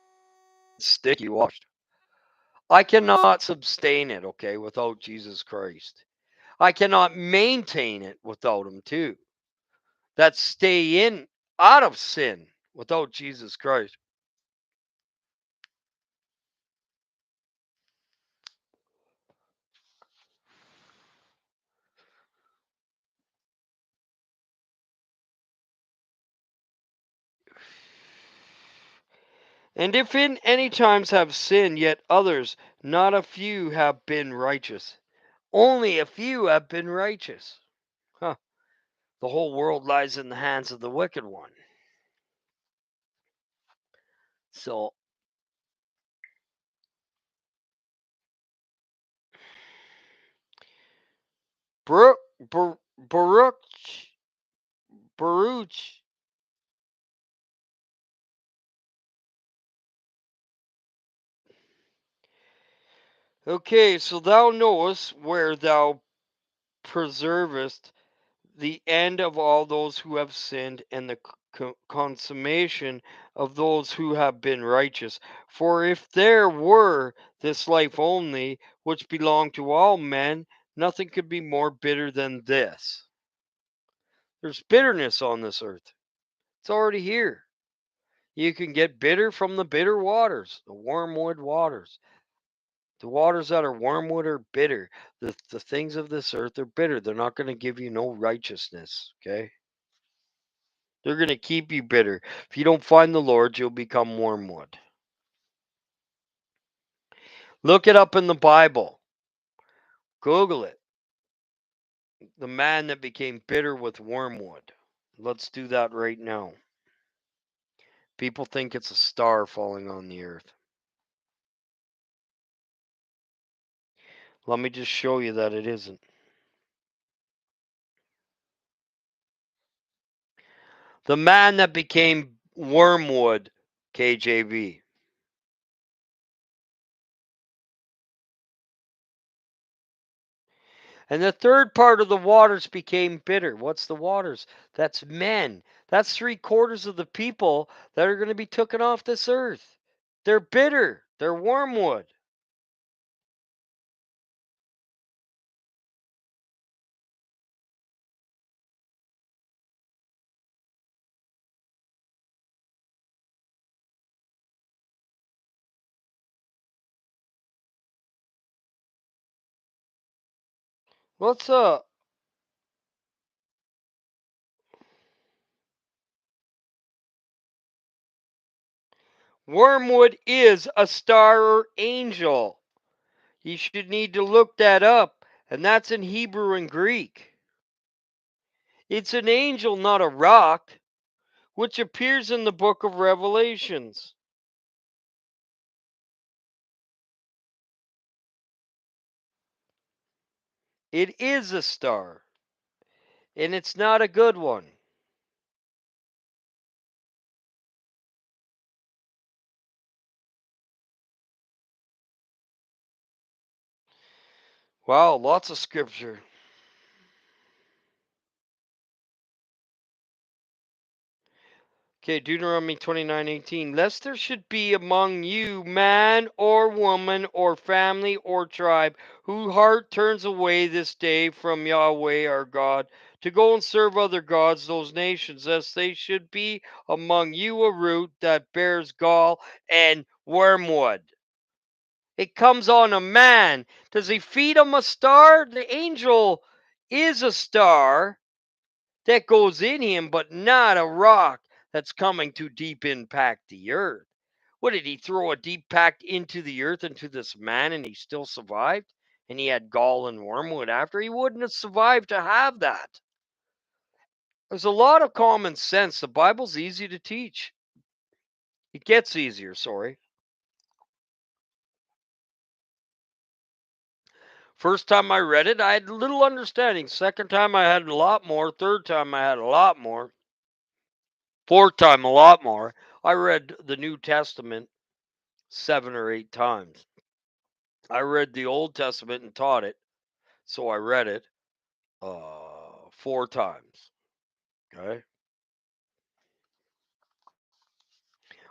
sticky washed. I cannot sustain it, okay, without Jesus Christ. I cannot maintain it without him too. That stay in out of sin without Jesus Christ. And if in any times have sinned, yet others, not a few, have been righteous. Only a few have been righteous. Huh. The whole world lies in the hands of the wicked one. So, Baruch, Baruch, Baruch. Okay, so thou knowest where thou preservest the end of all those who have sinned, and the consummation of those who have been righteous. For if there were this life only, which belonged to all men, nothing could be more bitter than this. There's bitterness on this earth. It's already here. You can get bitter from the bitter waters, the wormwood waters. The waters that are wormwood are bitter. The things of this earth are bitter. They're not going to give you no righteousness. Okay? They're going to keep you bitter. If you don't find the Lord, you'll become wormwood. Look it up in the Bible. Google it. The man that became bitter with wormwood. Let's do that right now. People think it's a star falling on the earth. Let me just show you that it isn't. The man that became wormwood, KJV. And the third part of the waters became bitter. What's the waters? That's men. That's 3/4 of the people that are going to be taken off this earth. They're bitter. They're wormwood. What's up? Wormwood is a star or angel. You should need to look that up. And that's in Hebrew and Greek. It's an angel, not a rock, which appears in the book of Revelations. It is a star, and it's not a good one. Wow, lots of scripture. Okay, Deuteronomy 29:18. Lest there should be among you man or woman or family or tribe whose heart turns away this day from Yahweh our God to go and serve other gods, those nations, lest they should be among you a root that bears gall and wormwood. It comes on a man. Does he feed him a star? The angel is a star that goes in him, but not a rock that's coming to deep impact the earth. What did he throw a deep pact into the earth into this man and he still survived? And he had gall and wormwood after? He wouldn't have survived to have that. There's a lot of common sense. The Bible's easy to teach. It gets easier, sorry. First time I read it, I had little understanding. Second time, I had a lot more. Third time, I had a lot more. Fourth time, a lot more. I read the New Testament 7 or 8 times. I read the Old Testament and taught it, so I read it 4 times. Okay,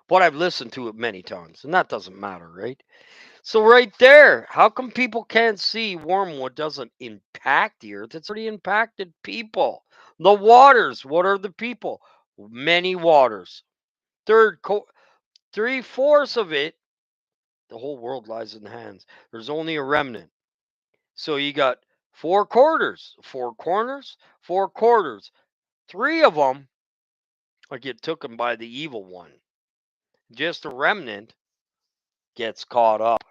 but I've listened to it many times, and that doesn't matter, right? So right there, how come people can't see wormwood doesn't impact the earth? It's already impacted people. The waters, what are the people? Many waters. Third, 3/4 of it, the whole world lies in the hands. There's only a remnant. So you got 4/4, 4 corners, 4/4. Three of them get taken by the evil one. Just a remnant gets caught up.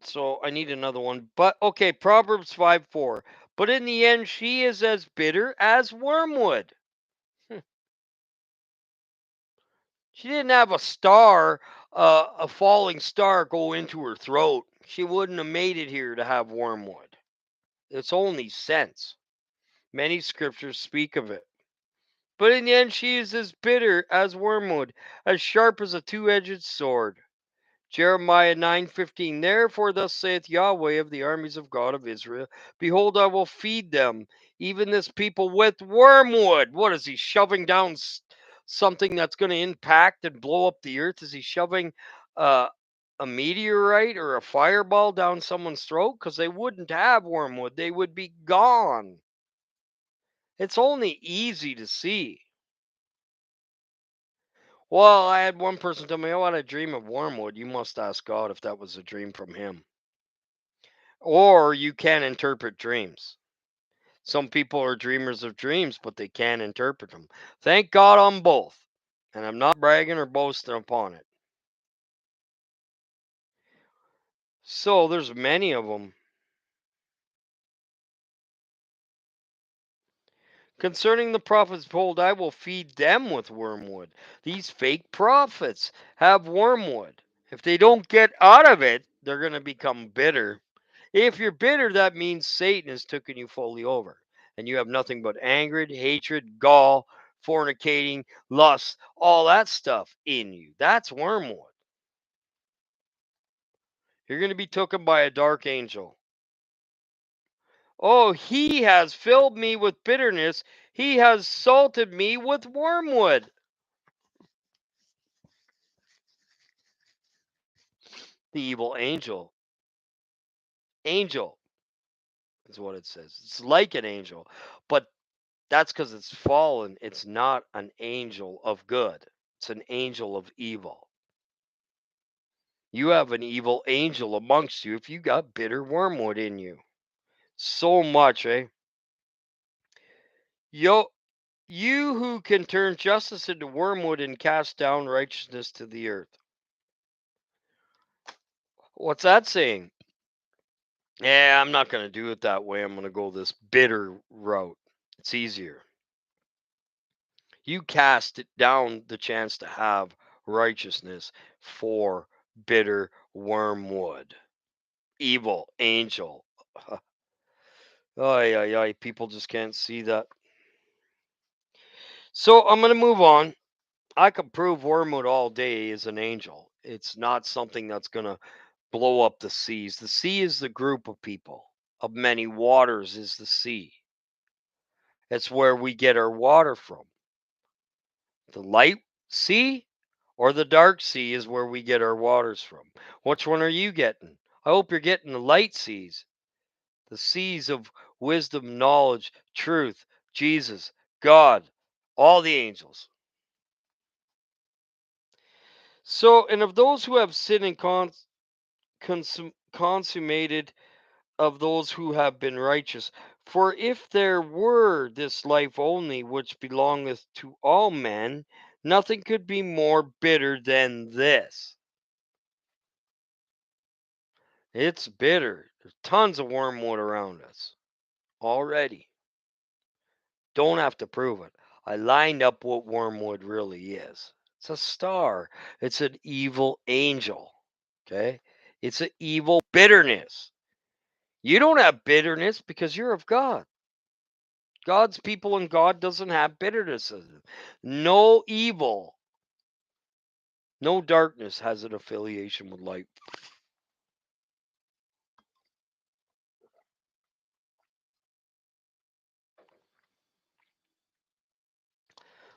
So I need another one. But okay, Proverbs 5:4. But in the end, she is as bitter as wormwood. She didn't have a star, a falling star go into her throat. She wouldn't have made it here to have wormwood. It's only sense. Many scriptures speak of it. But in the end, she is as bitter as wormwood, as sharp as a two-edged sword. Jeremiah 9:15. Therefore, thus saith Yahweh of the armies of God of Israel, behold, I will feed them, even this people, with wormwood. What is he shoving down? Something that's going to impact and blow up the earth? Is he shoving uh, a meteorite or a fireball down someone's throat? Because they wouldn't have wormwood, they would be gone. It's only easy to see. Well, I had one person tell me, "Oh, I had a dream of wormwood." You must ask God if that was a dream from Him. Or you can interpret dreams. Some people are dreamers of dreams, but they can interpret them. Thank God on both. And I'm not bragging or boasting upon it. So there's many of them. Concerning the prophets, behold, I will feed them with wormwood. These fake prophets have wormwood. If they don't get out of it, they're going to become bitter. If you're bitter, that means Satan has taken you fully over. And you have nothing but anger, hatred, gall, fornicating, lust, all that stuff in you. That's wormwood. You're going to be taken by a dark angel. Oh, he has filled me with bitterness. He has salted me with wormwood. The evil angel. Angel is what it says. It's like an angel, but that's because it's fallen. It's not an angel of good, it's an angel of evil. You have an evil angel amongst you if you got bitter wormwood in you. So much, eh? Yo, you who can turn justice into wormwood and cast down righteousness to the earth. What's that saying? Yeah, I'm not going to do it that way. I'm going to go this bitter route. It's easier. You cast it down the chance to have righteousness for bitter wormwood. Evil angel. Ay, ay, ay. People just can't see that. So I'm going to move on. I could prove wormwood all day is an angel. It's not something that's going to blow up the seas. The sea is the group of people. Of many waters is the sea. It's where we get our water from. The light sea or the dark sea is where we get our waters from. Which one are you getting? I hope you're getting the light seas, the seas of wisdom, knowledge, truth, Jesus, God, all the angels. So, and of those who have sinned and consummated, of those who have been righteous. For if there were this life only which belongeth to all men, nothing could be more bitter than this. It's bitter. There's tons of wormwood around us already. Don't have to prove it. I lined up what wormwood really is. It's a star. It's an evil angel. Okay? It's an evil bitterness. You don't have bitterness because you're of God. God's people and God doesn't have bitterness in them. No evil, no darkness has an affiliation with light.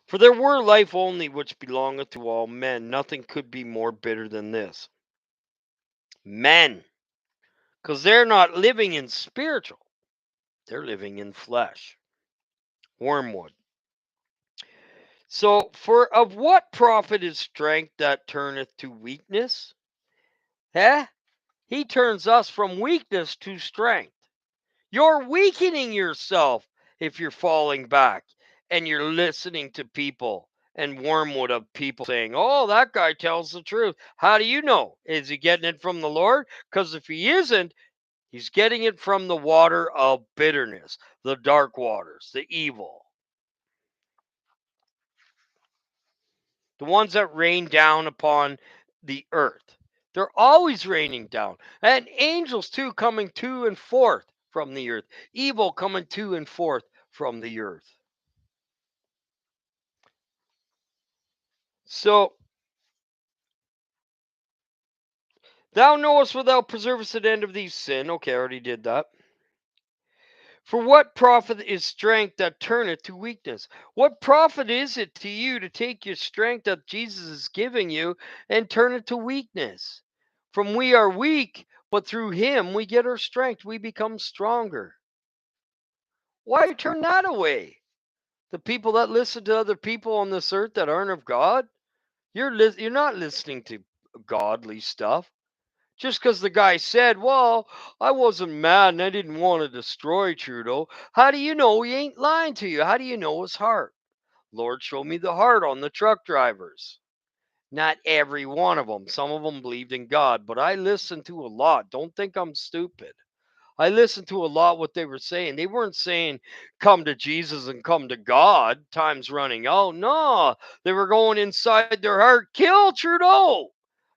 For there were life only which belongeth to all men. Nothing could be more bitter than this. Men, because they're not living in spiritual, they're living in flesh. Wormwood. So, for of what profit is strength that turneth to weakness? Eh? He turns us from weakness to strength. You're weakening yourself if you're falling back and you're listening to people and wormwood of people saying, oh, that guy tells the truth. How do you know? Is he getting it from the Lord? Because if he isn't, he's getting it from the water of bitterness, the dark waters, the evil, the ones that rain down upon the earth. They're always raining down. And angels too coming to and forth from the earth. Evil coming to and forth from the earth. So thou knowest where thou preservest the end of these sin. Okay, I already did that. For what profit is strength that turneth to weakness? What profit is it to you to take your strength that Jesus is giving you and turn it to weakness? From we are weak, but through him we get our strength. We become stronger. Why turn that away? The people that listen to other people on this earth that aren't of God, you're not listening to godly stuff. Just because the guy said, well, I wasn't mad and I didn't want to destroy Trudeau. How do you know he ain't lying to you? How do you know his heart? Lord, show me the heart on the truck drivers. Not every one of them. Some of them believed in God, but I listened to a lot. Don't think I'm stupid. I listened to a lot what they were saying. They weren't saying come to Jesus and come to God. Time's running out. No, they were going inside their heart. Kill Trudeau.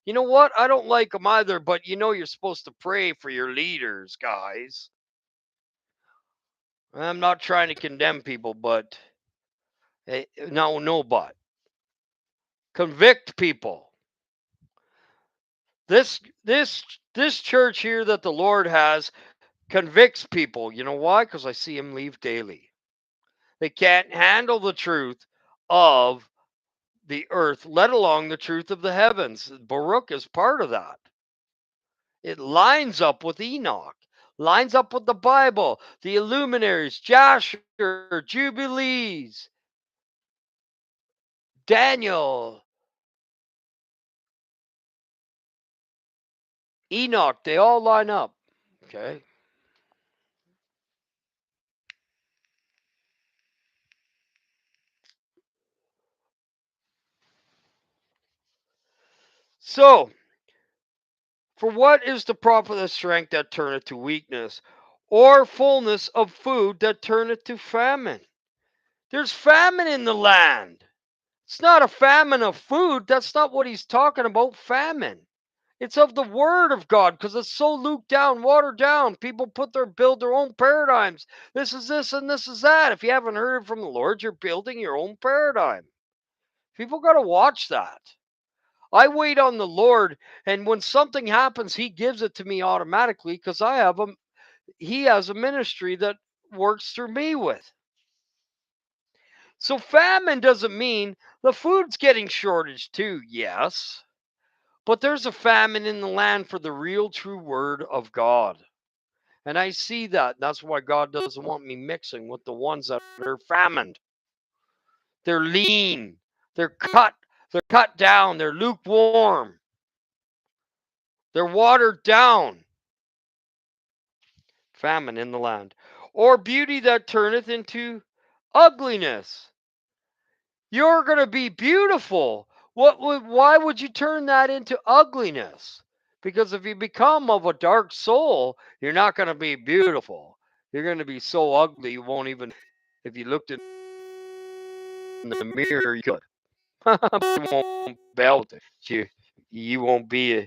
You know what? I don't like them either, but you're supposed to pray for your leaders, guys. I'm not trying to condemn people, but no, no, but convict people. This church here that the Lord has convicts people. You know why? Because I see them leave daily. They can't handle the truth of the earth, let alone the truth of the heavens. Baruch is part of that. It lines up with Enoch, lines up with the Bible, the illuminaries, Jasher, Jubilees, Daniel, Enoch. They all line up. Okay. So, for what is the profit of strength that turneth to weakness, or fullness of food that turneth to famine? There's famine in the land. It's not a famine of food. That's not what he's talking about, famine. It's of the word of God because it's so looped down, watered down. People build their own paradigms. This is this and this is that. If you haven't heard it from the Lord, you're building your own paradigm. People got to watch that. I wait on the Lord, and when something happens, He gives it to me automatically because He has a ministry that works through me with. So famine doesn't mean the food's getting shortage too, yes. But there's a famine in the land for the real true word of God. And I see that. That's why God doesn't want me mixing with the ones that are famined. They're lean. They're cut down. They're lukewarm. They're watered down. Famine in the land. Or beauty that turneth into ugliness. You're going to be beautiful. Why would you turn that into ugliness? Because if you become of a dark soul, you're not going to be beautiful. You're going to be so ugly you won't even, if you looked in the mirror, you could. but you won't be able to. You won't be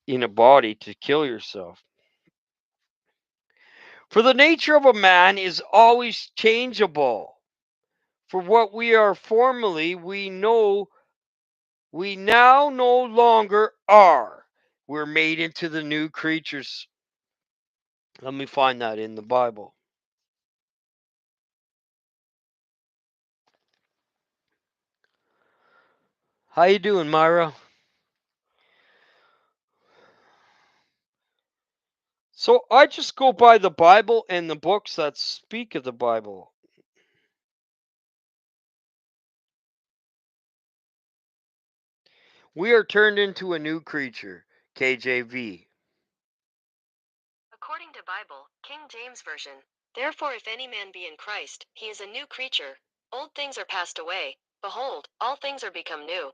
in a body to kill yourself. For the nature of a man is always changeable. For what we are formerly, we now no longer are. We're made into the new creatures. Let me find that in the Bible. How you doing, Myra? So I just go by the Bible and the books that speak of the Bible. We are turned into a new creature. KJV. According to Bible, King James Version. Therefore, if any man be in Christ, he is a new creature. Old things are passed away. Behold, all things are become new.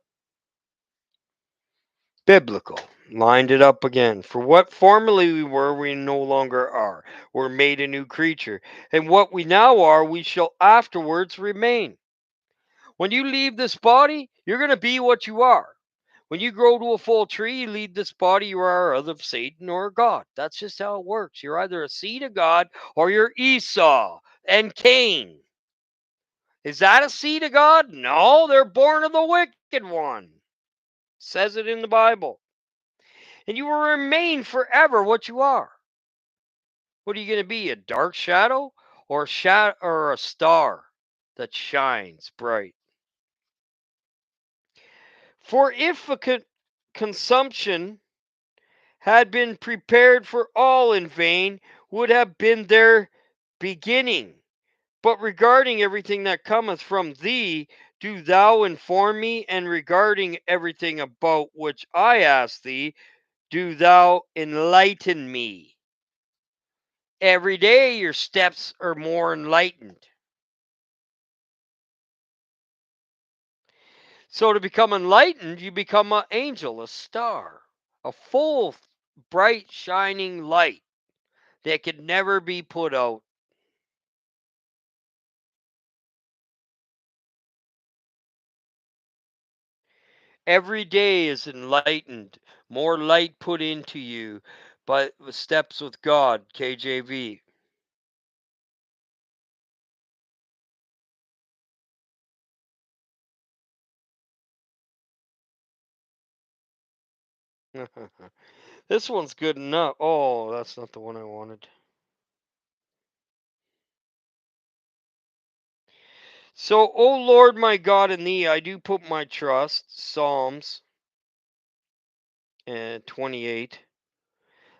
Biblical. Lined it up again. For what formerly we were, we no longer are. We're made a new creature. And what we now are, we shall afterwards remain. When you leave this body, you're going to be what you are. When you grow to a full tree, you leave this body, you are of Satan or God. That's just how it works. You're either a seed of God or you're Esau and Cain. Is that a seed of God? No, they're born of the wicked one. It says it in the Bible. And you will remain forever what you are. What are you going to be? A dark shadow or a star that shines bright? For if a consumption had been prepared for all in vain, would have been their beginning. But regarding everything that cometh from thee, do thou inform me, and regarding everything about which I ask thee, do thou enlighten me. Every day your steps are more enlightened. So to become enlightened, you become an angel, a star, a full, bright, shining light that can never be put out. Every day is enlightened, more light put into you by the steps with God, KJV. This one's good enough. Oh, that's not the one I wanted. So, O Lord my God, in thee I do put my trust. Psalms 28.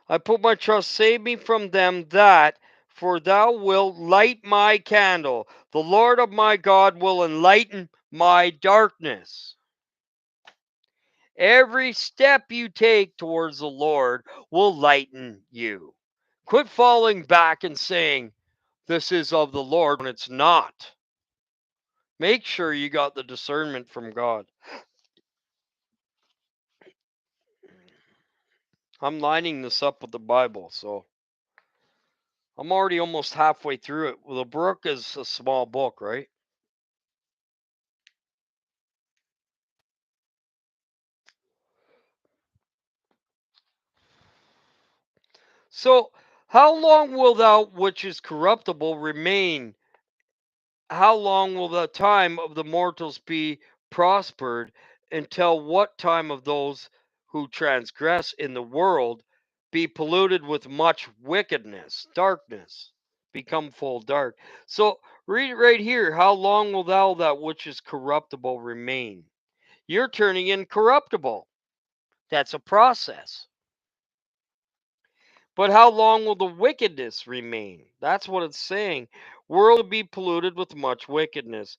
I put my trust, save me from them that, for thou wilt light my candle. The Lord of my God will enlighten my darkness. Every step you take towards the Lord will lighten you. Quit falling back and saying, this is of the Lord when it's not. Make sure you got the discernment from God. I'm lining this up with the Bible, so I'm already almost halfway through it. Well, the book is a small book, right? So, how long will thou which is corruptible remain? How long will the time of the mortals be prospered? Until what time of those who transgress in the world be polluted with much wickedness, darkness, become full dark? So, read it right here. How long will thou that which is corruptible remain? You're turning incorruptible. That's a process. But how long will the wickedness remain? That's what it's saying. World will be polluted with much wickedness.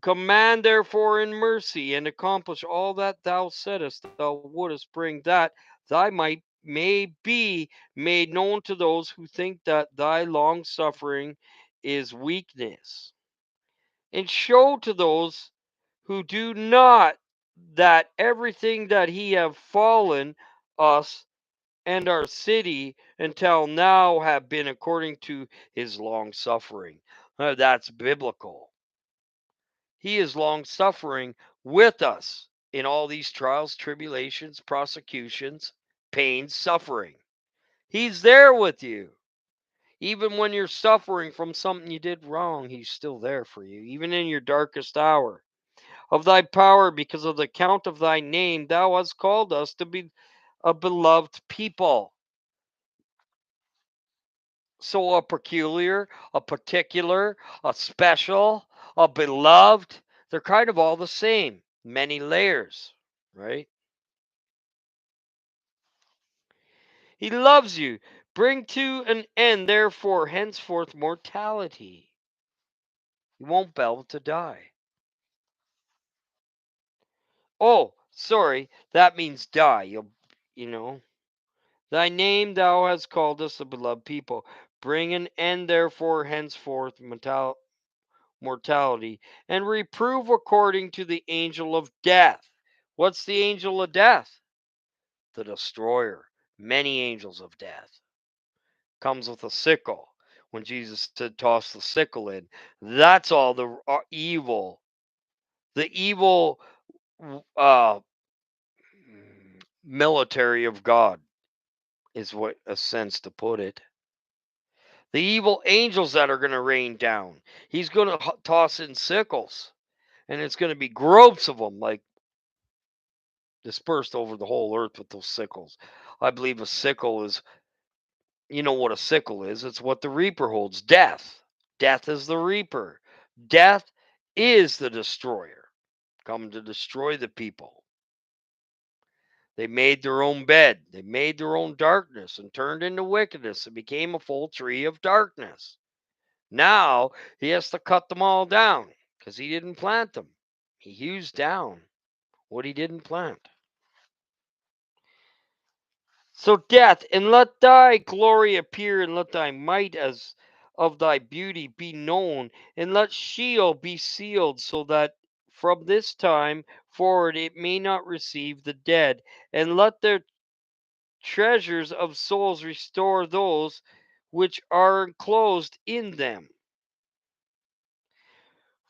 Command therefore in mercy and accomplish all that thou saidst thou wouldest bring, that thy might may be made known to those who think that thy long suffering is weakness, and show to those who do not that everything that he have fallen us and our city until now have been according to his long suffering. That's biblical. He is long suffering with us in all these trials, tribulations, prosecutions, pains, suffering. He's there with you. Even when you're suffering from something you did wrong, he's still there for you, even in your darkest hour. Of thy power, because of the count of thy name, thou hast called us to be a beloved people. So a peculiar, a particular, a special, a beloved, they're kind of all the same. Many layers, right? He loves you. Bring to an end, therefore, henceforth mortality. You won't be able to die. Oh, sorry, that means die. You know, thy name thou hast called us a beloved people. Bring an end, therefore, henceforth mortality, and reprove according to the angel of death. What's the angel of death? The destroyer. Many angels of death. Comes with a sickle. When Jesus said, toss the sickle in, that's all the evil. The evil uh, military of God is what a sense to put it. The evil angels that are going to rain down. He's going to toss in sickles, and it's going to be groves of them, like dispersed over the whole earth with those sickles. I believe a sickle is, you know what a sickle is? It's what the reaper holds, death. Death is the reaper. Death is the destroyer, come to destroy the people. They made their own bed, they made their own darkness and turned into wickedness and became a full tree of darkness. Now he has to cut them all down because he didn't plant them. He hews down what he didn't plant. So, death, and let thy glory appear, and let thy might as of thy beauty be known, and let Sheol be sealed, so that from this time forward it may not receive the dead, and let their treasures of souls restore those which are enclosed in them.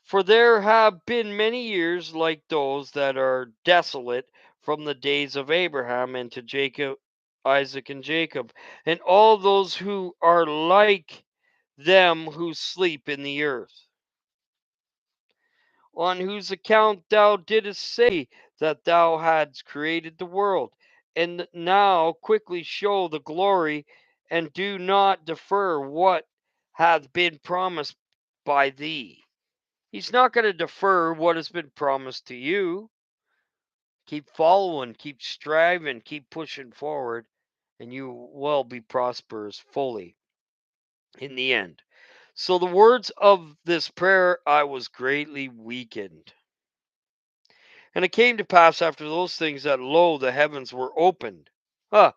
For there have been many years like those that are desolate from the days of Abraham and to Jacob, Isaac, and Jacob, and all those who are like them who sleep in the earth, on whose account thou didst say that thou hadst created the world, and now quickly show the glory, and do not defer what hath been promised by thee. He's not going to defer what has been promised to you. Keep following, keep striving, keep pushing forward, and you will be prosperous fully in the end. So, the words of this prayer, I was greatly weakened. And it came to pass after those things that, lo, the heavens were opened. Huh.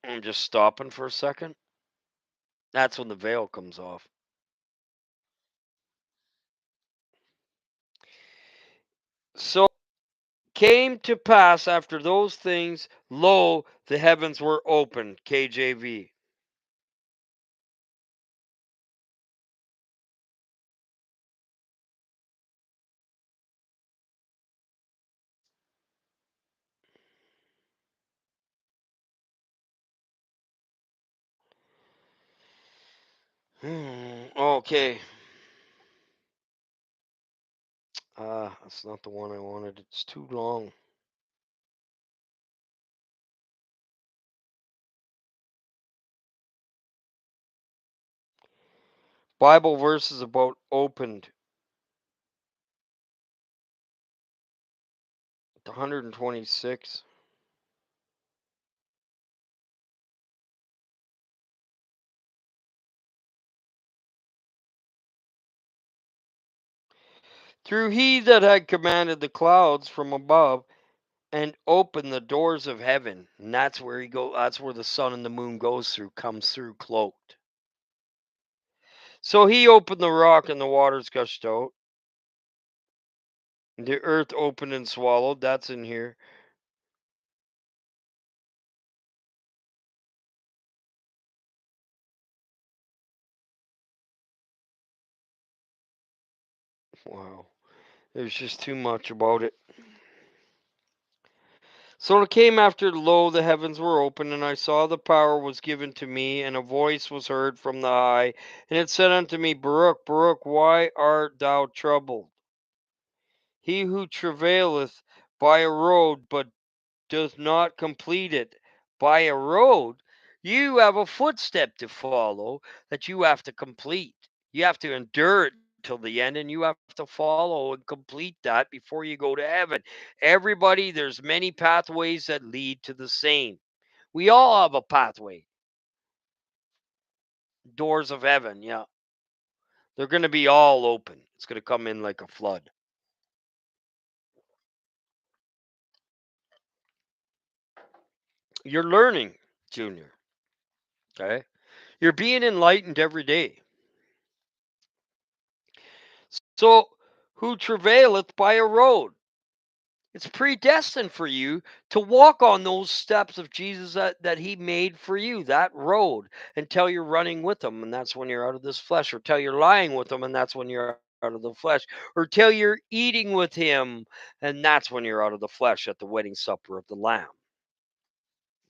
I'm just stopping for a second. That's when the veil comes off. So, came to pass after those things, lo, the heavens were opened. KJV. Okay. That's not the one I wanted. It's too long. Bible verses about opened. 126. Through he that had commanded the clouds from above and opened the doors of heaven. And that's where that's where the sun and the moon goes through, comes through cloaked. So he opened the rock and the waters gushed out. The earth opened and swallowed. That's in here. Wow. There's just too much about it. So it came after, lo, the heavens were opened, and I saw the power was given to me, and a voice was heard from the high, and it said unto me, Baruch, Baruch, why art thou troubled? He who travaileth by a road, but does not complete it by a road, you have a footstep to follow that you have to complete. You have to endure it till the end, and you have to follow and complete that before you go to heaven. Everybody, there's many pathways that lead to the same. We all have a pathway. Doors of heaven, yeah. They're going to be all open. It's going to come in like a flood. You're learning, Junior. Okay? You're being enlightened every day. So, who travaileth by a road? It's predestined for you to walk on those steps of Jesus that he made for you, that road, until you're running with him, and that's when you're out of this flesh, or till you're lying with him, and that's when you're out of the flesh, or till you're eating with him, and that's when you're out of the flesh at the wedding supper of the Lamb.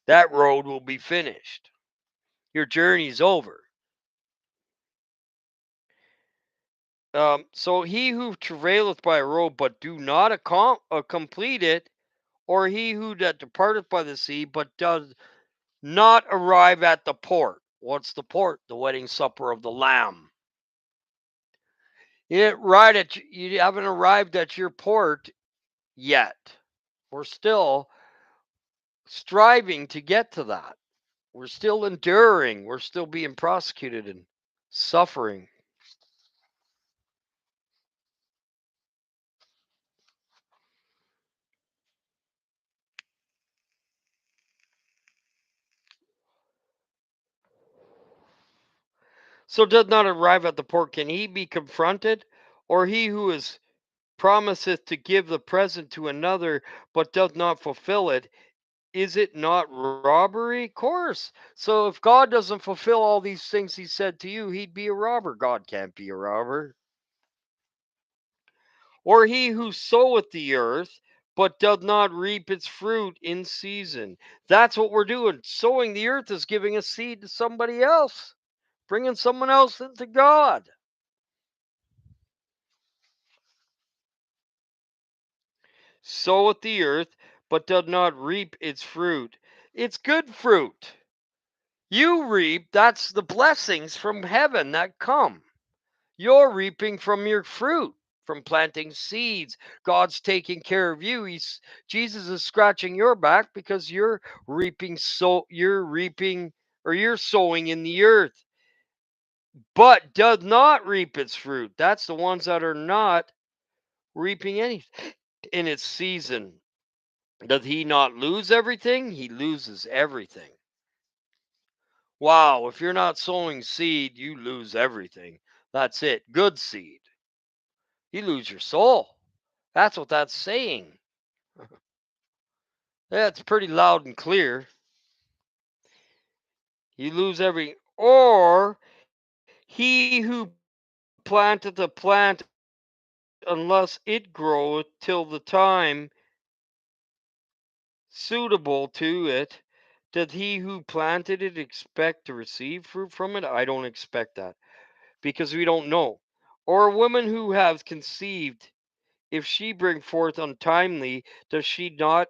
That road will be finished. Your journey's over. So he who travaileth by a road, but do not complete it, or he who that departeth by the sea, but does not arrive at the port. What's the port? The wedding supper of the Lamb. You haven't arrived at your port yet. We're still striving to get to that. We're still enduring. We're still being prosecuted and suffering. So does not arrive at the port. Can he be confronted? Or he who is promiseth to give the present to another, but doth not fulfill it, is it not robbery? Of course. So if God doesn't fulfill all these things he said to you, he'd be a robber. God can't be a robber. Or he who soweth the earth, but doth not reap its fruit in season. That's what we're doing. Sowing the earth is giving a seed to somebody else, bringing someone else into God. Soweth the earth, but doth not reap its fruit. It's good fruit. You reap, that's the blessings from heaven that come. You're reaping from your fruit, from planting seeds. God's taking care of you. Jesus is scratching your back because you're reaping or you're sowing in the earth, but does not reap its fruit. That's the ones that are not reaping anything in its season. Does he not lose everything? He loses everything. Wow, if you're not sowing seed, you lose everything. That's it. Good seed. You lose your soul. That's what that's saying. That's pretty loud and clear. You lose every. Or he who planteth the plant, unless it groweth till the time suitable to it, doth he who planted it expect to receive fruit from it? I don't expect that because we don't know. Or a woman who has conceived, if she bring forth untimely, does she not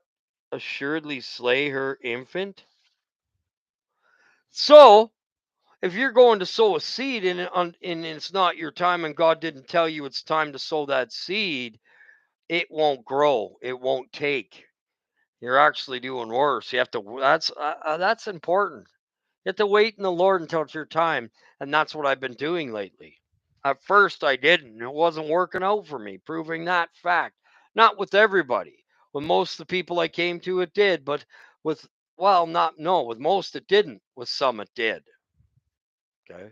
assuredly slay her infant? So, if you're going to sow a seed and it's not your time and God didn't tell you it's time to sow that seed, it won't grow. It won't take. You're actually doing worse. You have to. That's important. You have to wait in the Lord until it's your time, and that's what I've been doing lately. At first, I didn't. It wasn't working out for me, proving that fact. Not with everybody. With most of the people I came to, it did, but with well, not no. With most, it didn't. With some, it did. Okay.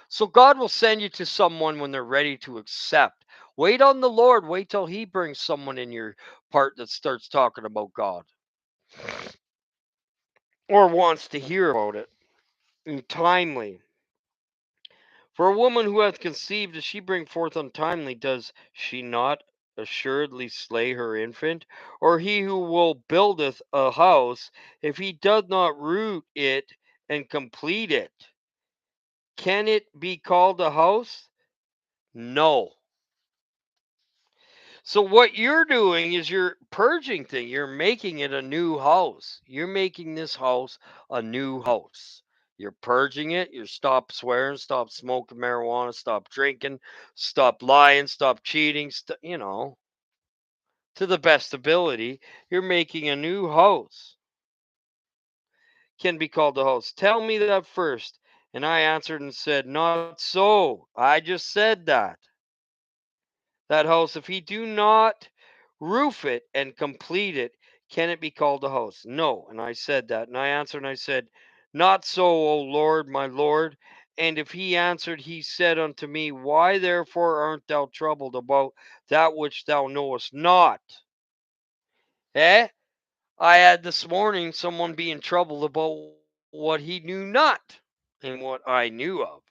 So God will send you to someone when they're ready to accept. Wait on the Lord. Wait till He brings someone in your part that starts talking about God or wants to hear about it. And timely. For a woman who hath conceived, if she bring forth untimely, does she not assuredly slay her infant? Or he who will buildeth a house, if he doth not root it and complete it, can it be called a house? No. So what you're doing is you're purging thing. You're making it a new house. You're making this house a new house. You're purging it. You stop swearing, stop smoking marijuana, stop drinking, stop lying, stop cheating, to the best ability. You're making a new house. Can be called a house. Tell me that first. And I answered and said, not so. I just said that house, if he do not roof it and complete it, can it be called a house? No. And I said that. And I answered and I said, not so, O Lord, my Lord. And if he answered, he said unto me, why therefore art thou troubled about that which thou knowest not? Eh? I had this morning someone being troubled about what he knew not and what I knew of.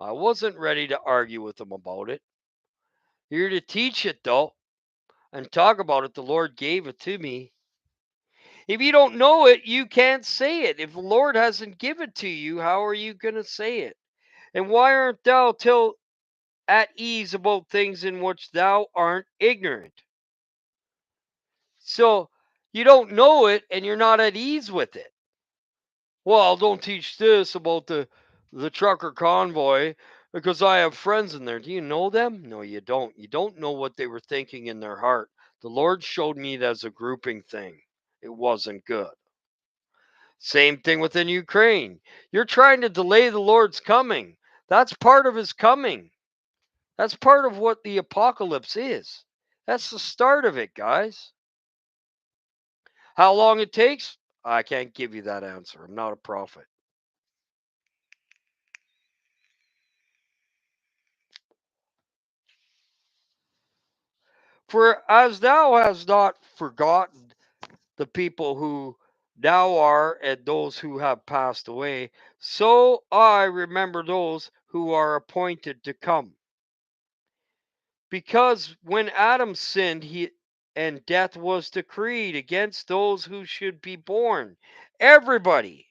I wasn't ready to argue with him about it. Here to teach it though and talk about it. The Lord gave it to me. If you don't know it, you can't say it. If the Lord hasn't given it to you, how are you going to say it? And why aren't thou till at ease about things in which thou art ignorant? So you don't know it and you're not at ease with it. Well, don't teach this about the trucker convoy because I have friends in there. Do you know them? No, you don't. You don't know what they were thinking in their heart. The Lord showed me it as a grouping thing. It wasn't good. Same thing within Ukraine. You're trying to delay the Lord's coming. That's part of his coming. That's part of what the apocalypse is. That's the start of it, guys. How long it takes? I can't give you that answer. I'm not a prophet. For as thou hast not forgotten the people who now are and those who have passed away, so I remember those who are appointed to come. Because when Adam sinned, he and death was decreed against those who should be born. Everybody.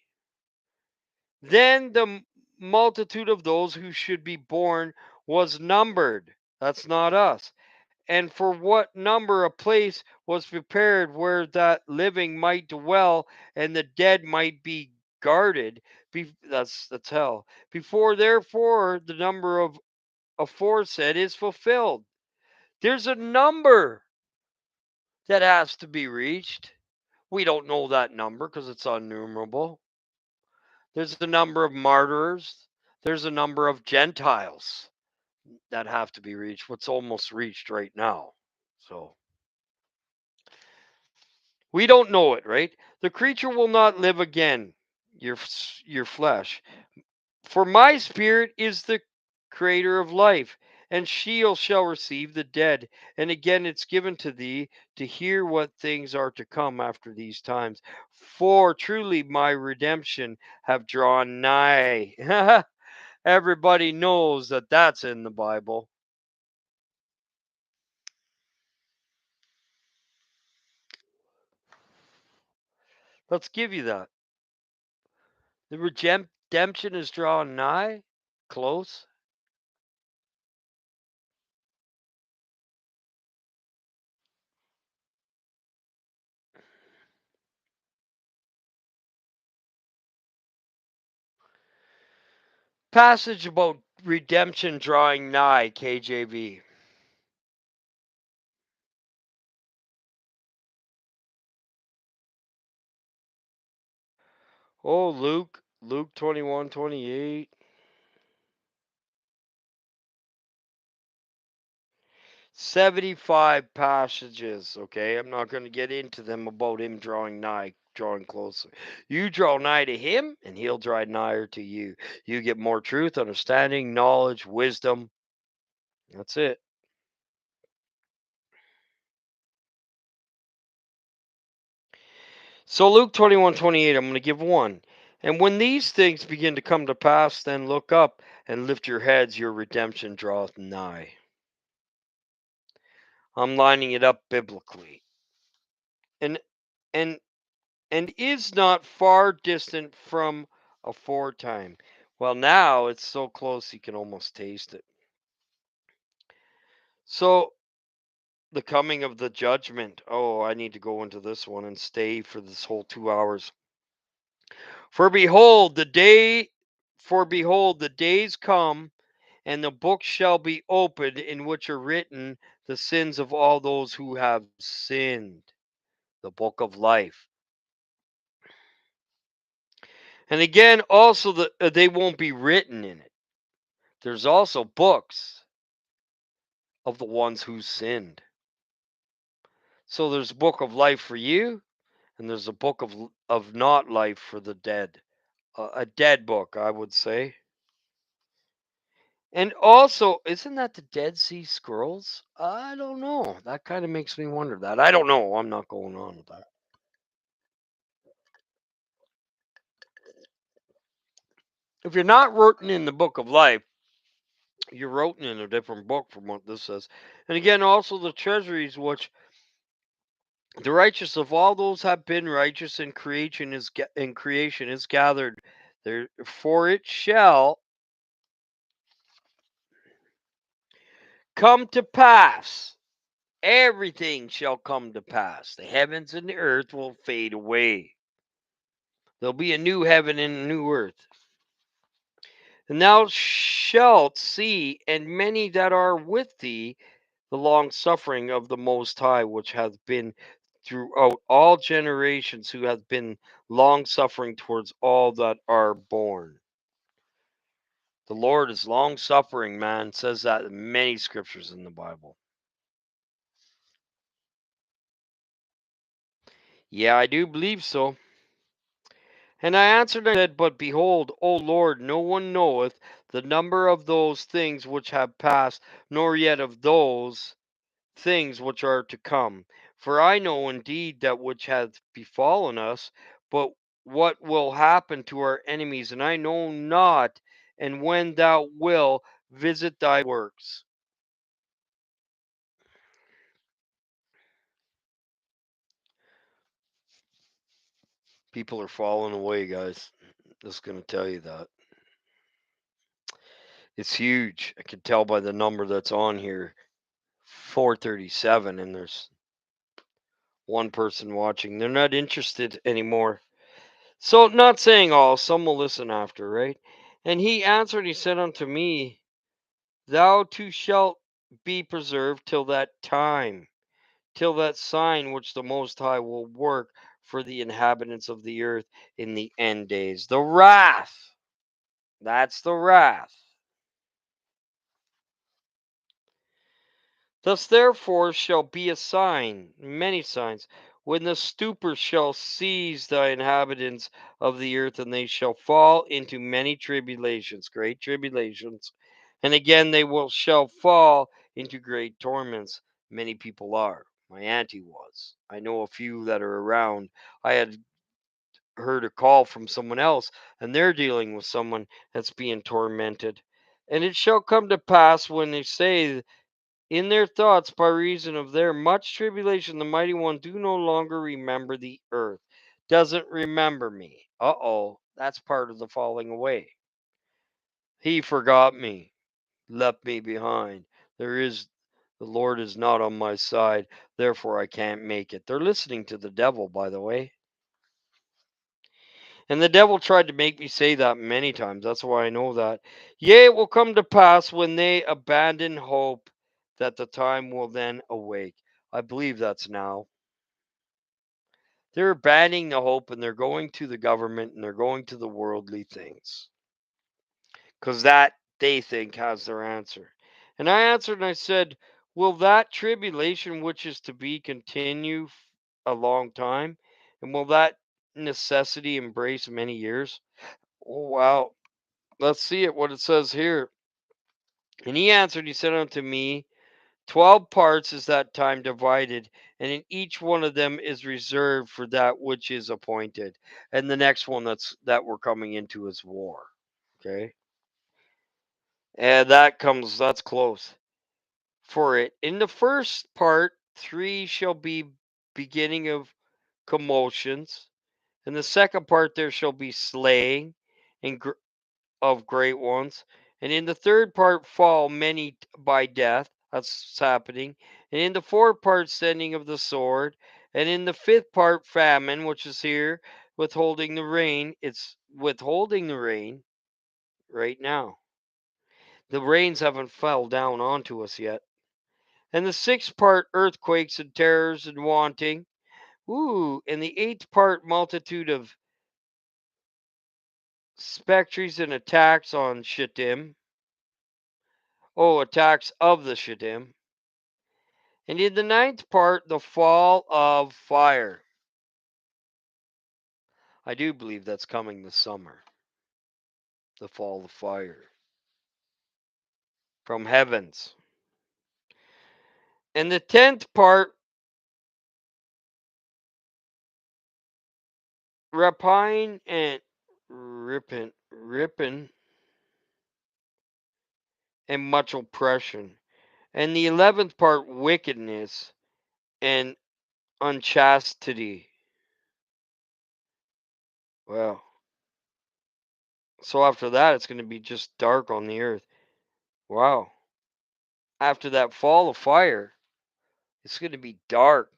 Then the multitude of those who should be born was numbered. That's not us. And for what number a place was prepared where that living might dwell and the dead might be guarded. That's hell. Before therefore the number of aforesaid is fulfilled. There's a number that has to be reached. We don't know that number because it's unnumerable. There's a number of martyrs. There's a number of Gentiles that have to be reached. What's almost reached right now. So we don't know it, right? The creature will not live again, your flesh. For my spirit is the creator of life, and Sheol shall receive the dead. And again it's given to thee to hear what things are to come after these times. For truly my redemption have drawn nigh. Everybody knows that that's in the Bible. Let's give you that. The redemption is drawn nigh, close. Passage about redemption drawing nigh, KJV. Oh, Luke 21:28. 75 passages, okay? I'm not going to get into them about him drawing nigh, drawing closer. You draw nigh to him, and he'll draw nigher to you. You get more truth, understanding, knowledge, wisdom. That's it. So Luke 21:28, I'm going to give one. And when these things begin to come to pass, then look up and lift your heads, your redemption draweth nigh. I'm lining it up biblically. And and and is not far distant from aforetime. Well, now it's so close you can almost taste it. So the coming of the judgment. Oh, I need to go into this one and stay for this whole 2 hours. For behold, the day for behold, the days come, and the book shall be opened, in which are written the sins of all those who have sinned. The book of life. And again, also they won't be written in it. There's also books of the ones who sinned. So there's a book of life for you, and there's a book of not life for the dead. A dead book, I would say. And also, isn't that the Dead Sea Scrolls? I don't know. That kind of makes me wonder that. I don't know. I'm not going on with that. If you're not written in the book of life, you're written in a different book from what this says. And again, also the treasuries which the righteous of all those have been righteous in creation is gathered there, for it shall come to pass. Everything shall come to pass. The heavens and the earth will fade away. There'll be a new heaven and a new earth. And thou shalt see, and many that are with thee, the long suffering of the Most High, which hath been throughout all generations, who hath been long suffering towards all that are born. The Lord is long suffering, man. Says that in many scriptures in the Bible. Yeah, I do believe so. And I answered and said, but behold, O Lord, no one knoweth the number of those things which have passed, nor yet of those things which are to come. For I know indeed that which hath befallen us, but what will happen to our enemies, and I know not, and when thou wilt visit thy works. People are falling away, guys. Just going to tell you that. It's huge. I can tell by the number that's on here, 437, and there's one person watching. They're not interested anymore. So, not saying all, some will listen after, right? And he answered, he said unto me, thou too shalt be preserved till that time, till that sign which the Most High will work for the inhabitants of the earth in the end days. The wrath. That's the wrath. Thus therefore shall be a sign, many signs, when the stupor shall seize the inhabitants of the earth, and they shall fall into many tribulations, great tribulations, and again they will shall fall into great torments. Many people are. My auntie was. I know a few that are around. I had heard a call from someone else, and they're dealing with someone that's being tormented. And it shall come to pass when they say in their thoughts, by reason of their much tribulation, the mighty one do no longer remember the earth. Doesn't remember me. Uh-oh. That's part of the falling away. He forgot me, left me behind. The Lord is not on my side, therefore I can't make it. They're listening to the devil, by the way. And the devil tried to make me say that many times. That's why I know that. Yea, it will come to pass when they abandon hope that the time will then awake. I believe that's now. They're abandoning the hope and they're going to the government and they're going to the worldly things because that they think has their answer. And I answered and I said, will that tribulation which is to be continue a long time? And will that necessity embrace many years? Oh, wow. Let's see it, what it says here. And he answered, he said unto me, 12 parts is that time divided, and in each one of them is reserved for that which is appointed. And the next one that we're coming into is war. Okay. And that's close. For it. In the first part, three shall be beginning of commotions. In the second part, there shall be slaying and of great ones. And in the third part fall many by death. That's what's happening. And in the fourth part, sending of the sword. And in the fifth part, famine, which is here, withholding the rain. It's withholding the rain right now. The rains haven't fell down onto us yet. And the sixth part, earthquakes and terrors and wanting. Ooh, and the eighth part, multitude of spectres and attacks on Shittim. Oh, attacks of the Shittim. And in the ninth part, the fall of fire. I do believe that's coming this summer. The fall of fire from heavens. And the tenth part, rapine and ripping and much oppression. And the 11th part, wickedness and unchastity. Well, so after that, it's going to be just dark on the earth. Wow. After that fall of fire, it's going to be dark.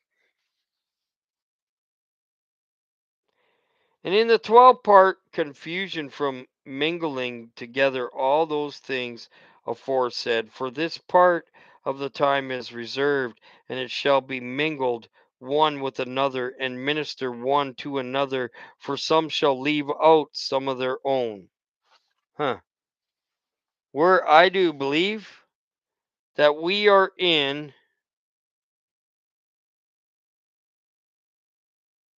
And in the 12th part, confusion from mingling together all those things aforesaid. For this part of the time is reserved, and it shall be mingled one with another, and minister one to another, for some shall leave out some of their own. Huh. Where I do believe that we are in,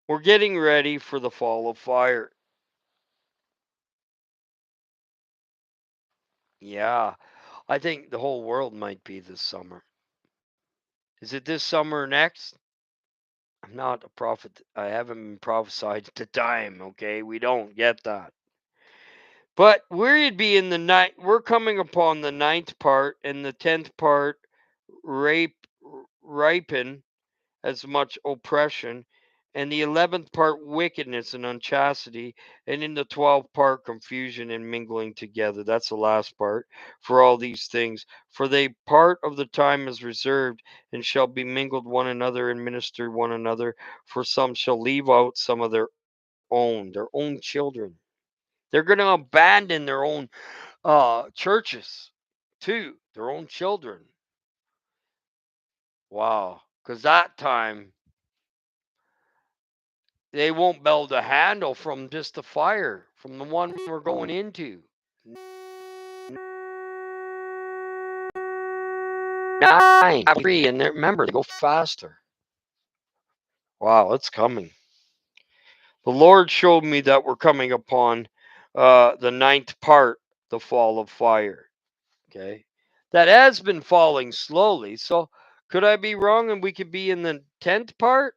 we're getting ready for the fall of fire. Yeah, I think the whole world might be this summer. Is it this summer or next? I'm not a prophet. I haven't been prophesied to time, okay? We don't get that. But we'd be in the ninth, we're coming upon the ninth part, and the 10th part rape, ripen as much oppression, and the 11th part wickedness and unchastity, and in the 12th part confusion and mingling together. That's the last part for all these things. For they part of the time is reserved, and shall be mingled one another and minister one another. For some shall leave out some of their own children. They're going to abandon their own churches too, their own children. Wow, because that time they won't be able to handle from just the fire from the one we're going into. 9, 3, and remember, they go faster. Wow, it's coming. The Lord showed me that we're coming upon the ninth part, the fall of fire. Okay, that has been falling slowly. So could I be wrong, and we could be in the 10th part?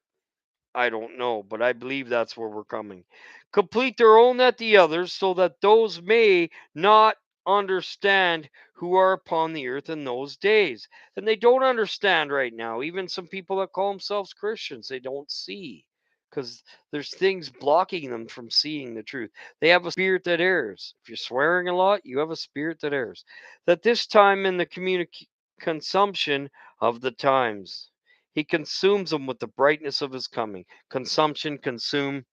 I don't know, but I believe that's where we're coming. Complete their own at the others, so that those may not understand who are upon the earth in those days. And they don't understand right now. Even some people that call themselves Christians, they don't see because there's things blocking them from seeing the truth. They have a spirit that errs. If you're swearing a lot, you have a spirit that errs. That this time in the consumption of the times, he consumes them with the brightness of his coming. Consumption, consume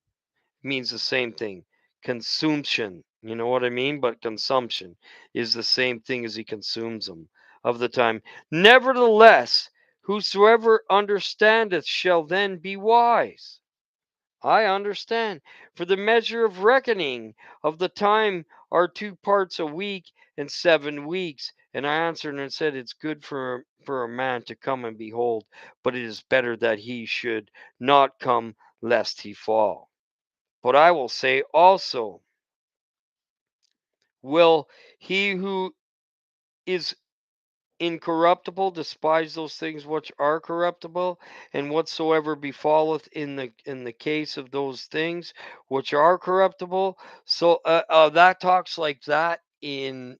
means the same thing. Consumption, you know what I mean? But consumption is the same thing as he consumes them of the time. Nevertheless, whosoever understandeth shall then be wise. I understand. For the measure of reckoning of the time are 2 parts a week and 7 weeks. And I answered and said, it's good for a man to come and behold, but it is better that he should not come lest he fall. But I will say also, will he who is incorruptible despise those things which are corruptible, and whatsoever befalleth in the case of those things which are corruptible. So that talks like that in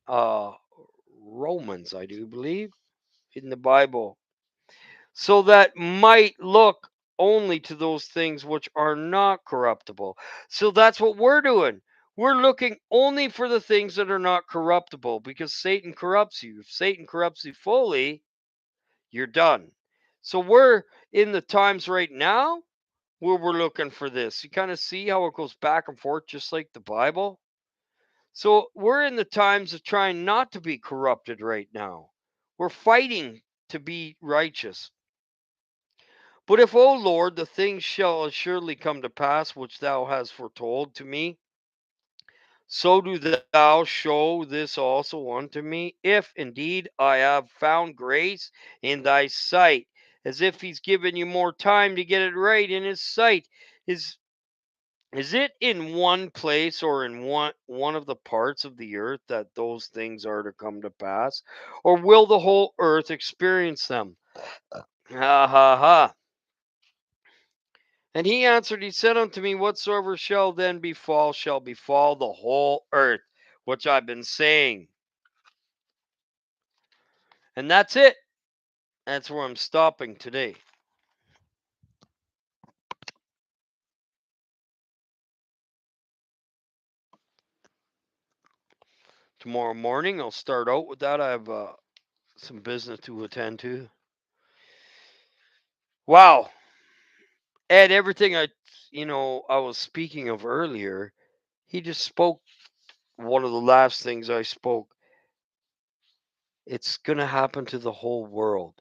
Romans, I do believe, in the Bible. So that might look only to those things which are not corruptible. So that's what we're doing. We're looking only for the things that are not corruptible, because Satan corrupts you. If Satan corrupts you fully, you're done. So we're in the times right now where we're looking for this. You kind of see how it goes back and forth, just like the Bible. So we're in the times of trying not to be corrupted right now. We're fighting to be righteous. But if, O Lord, the things shall assuredly come to pass which thou hast foretold to me, so do thou show this also unto me, if indeed I have found grace in thy sight. As if he's given you more time to get it right in his sight. Is is it in one place or in one of the parts of the earth that those things are to come to pass? Or will the whole earth experience them? Ha ha ha. And he answered, he said unto me, whatsoever shall then befall shall befall the whole earth, which I've been saying. And that's it. That's where I'm stopping today. Tomorrow morning, I'll start out with that. I have some business to attend to. Wow. Ed, everything I was speaking of earlier, he just spoke one of the last things I spoke. It's going to happen to the whole world.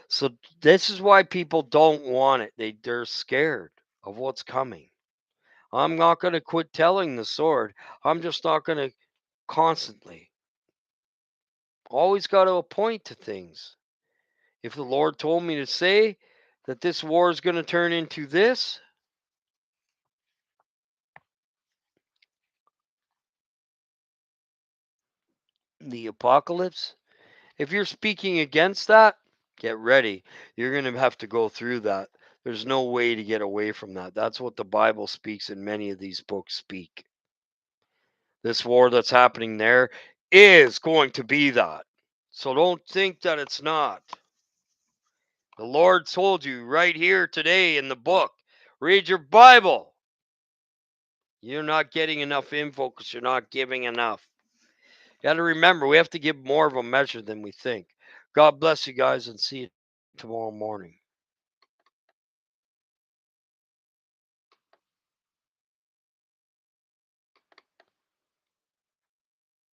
So this is why people don't want it. They're scared of what's coming. I'm not going to quit telling the sword. I'm just not going to constantly. Always got to point to things. If the Lord told me to say that this war is going to turn into this, the apocalypse, if you're speaking against that, Get ready. You're going to have to go through that. There's no way to get away from that. That's what the Bible speaks and many of these books speak. This war that's happening there is going to be that. So don't think that it's not. The Lord told you right here today in the book. Read your Bible. You're not getting enough info because you're not giving enough. You got to remember, we have to give more of a measure than we think. God bless you guys and see you tomorrow morning.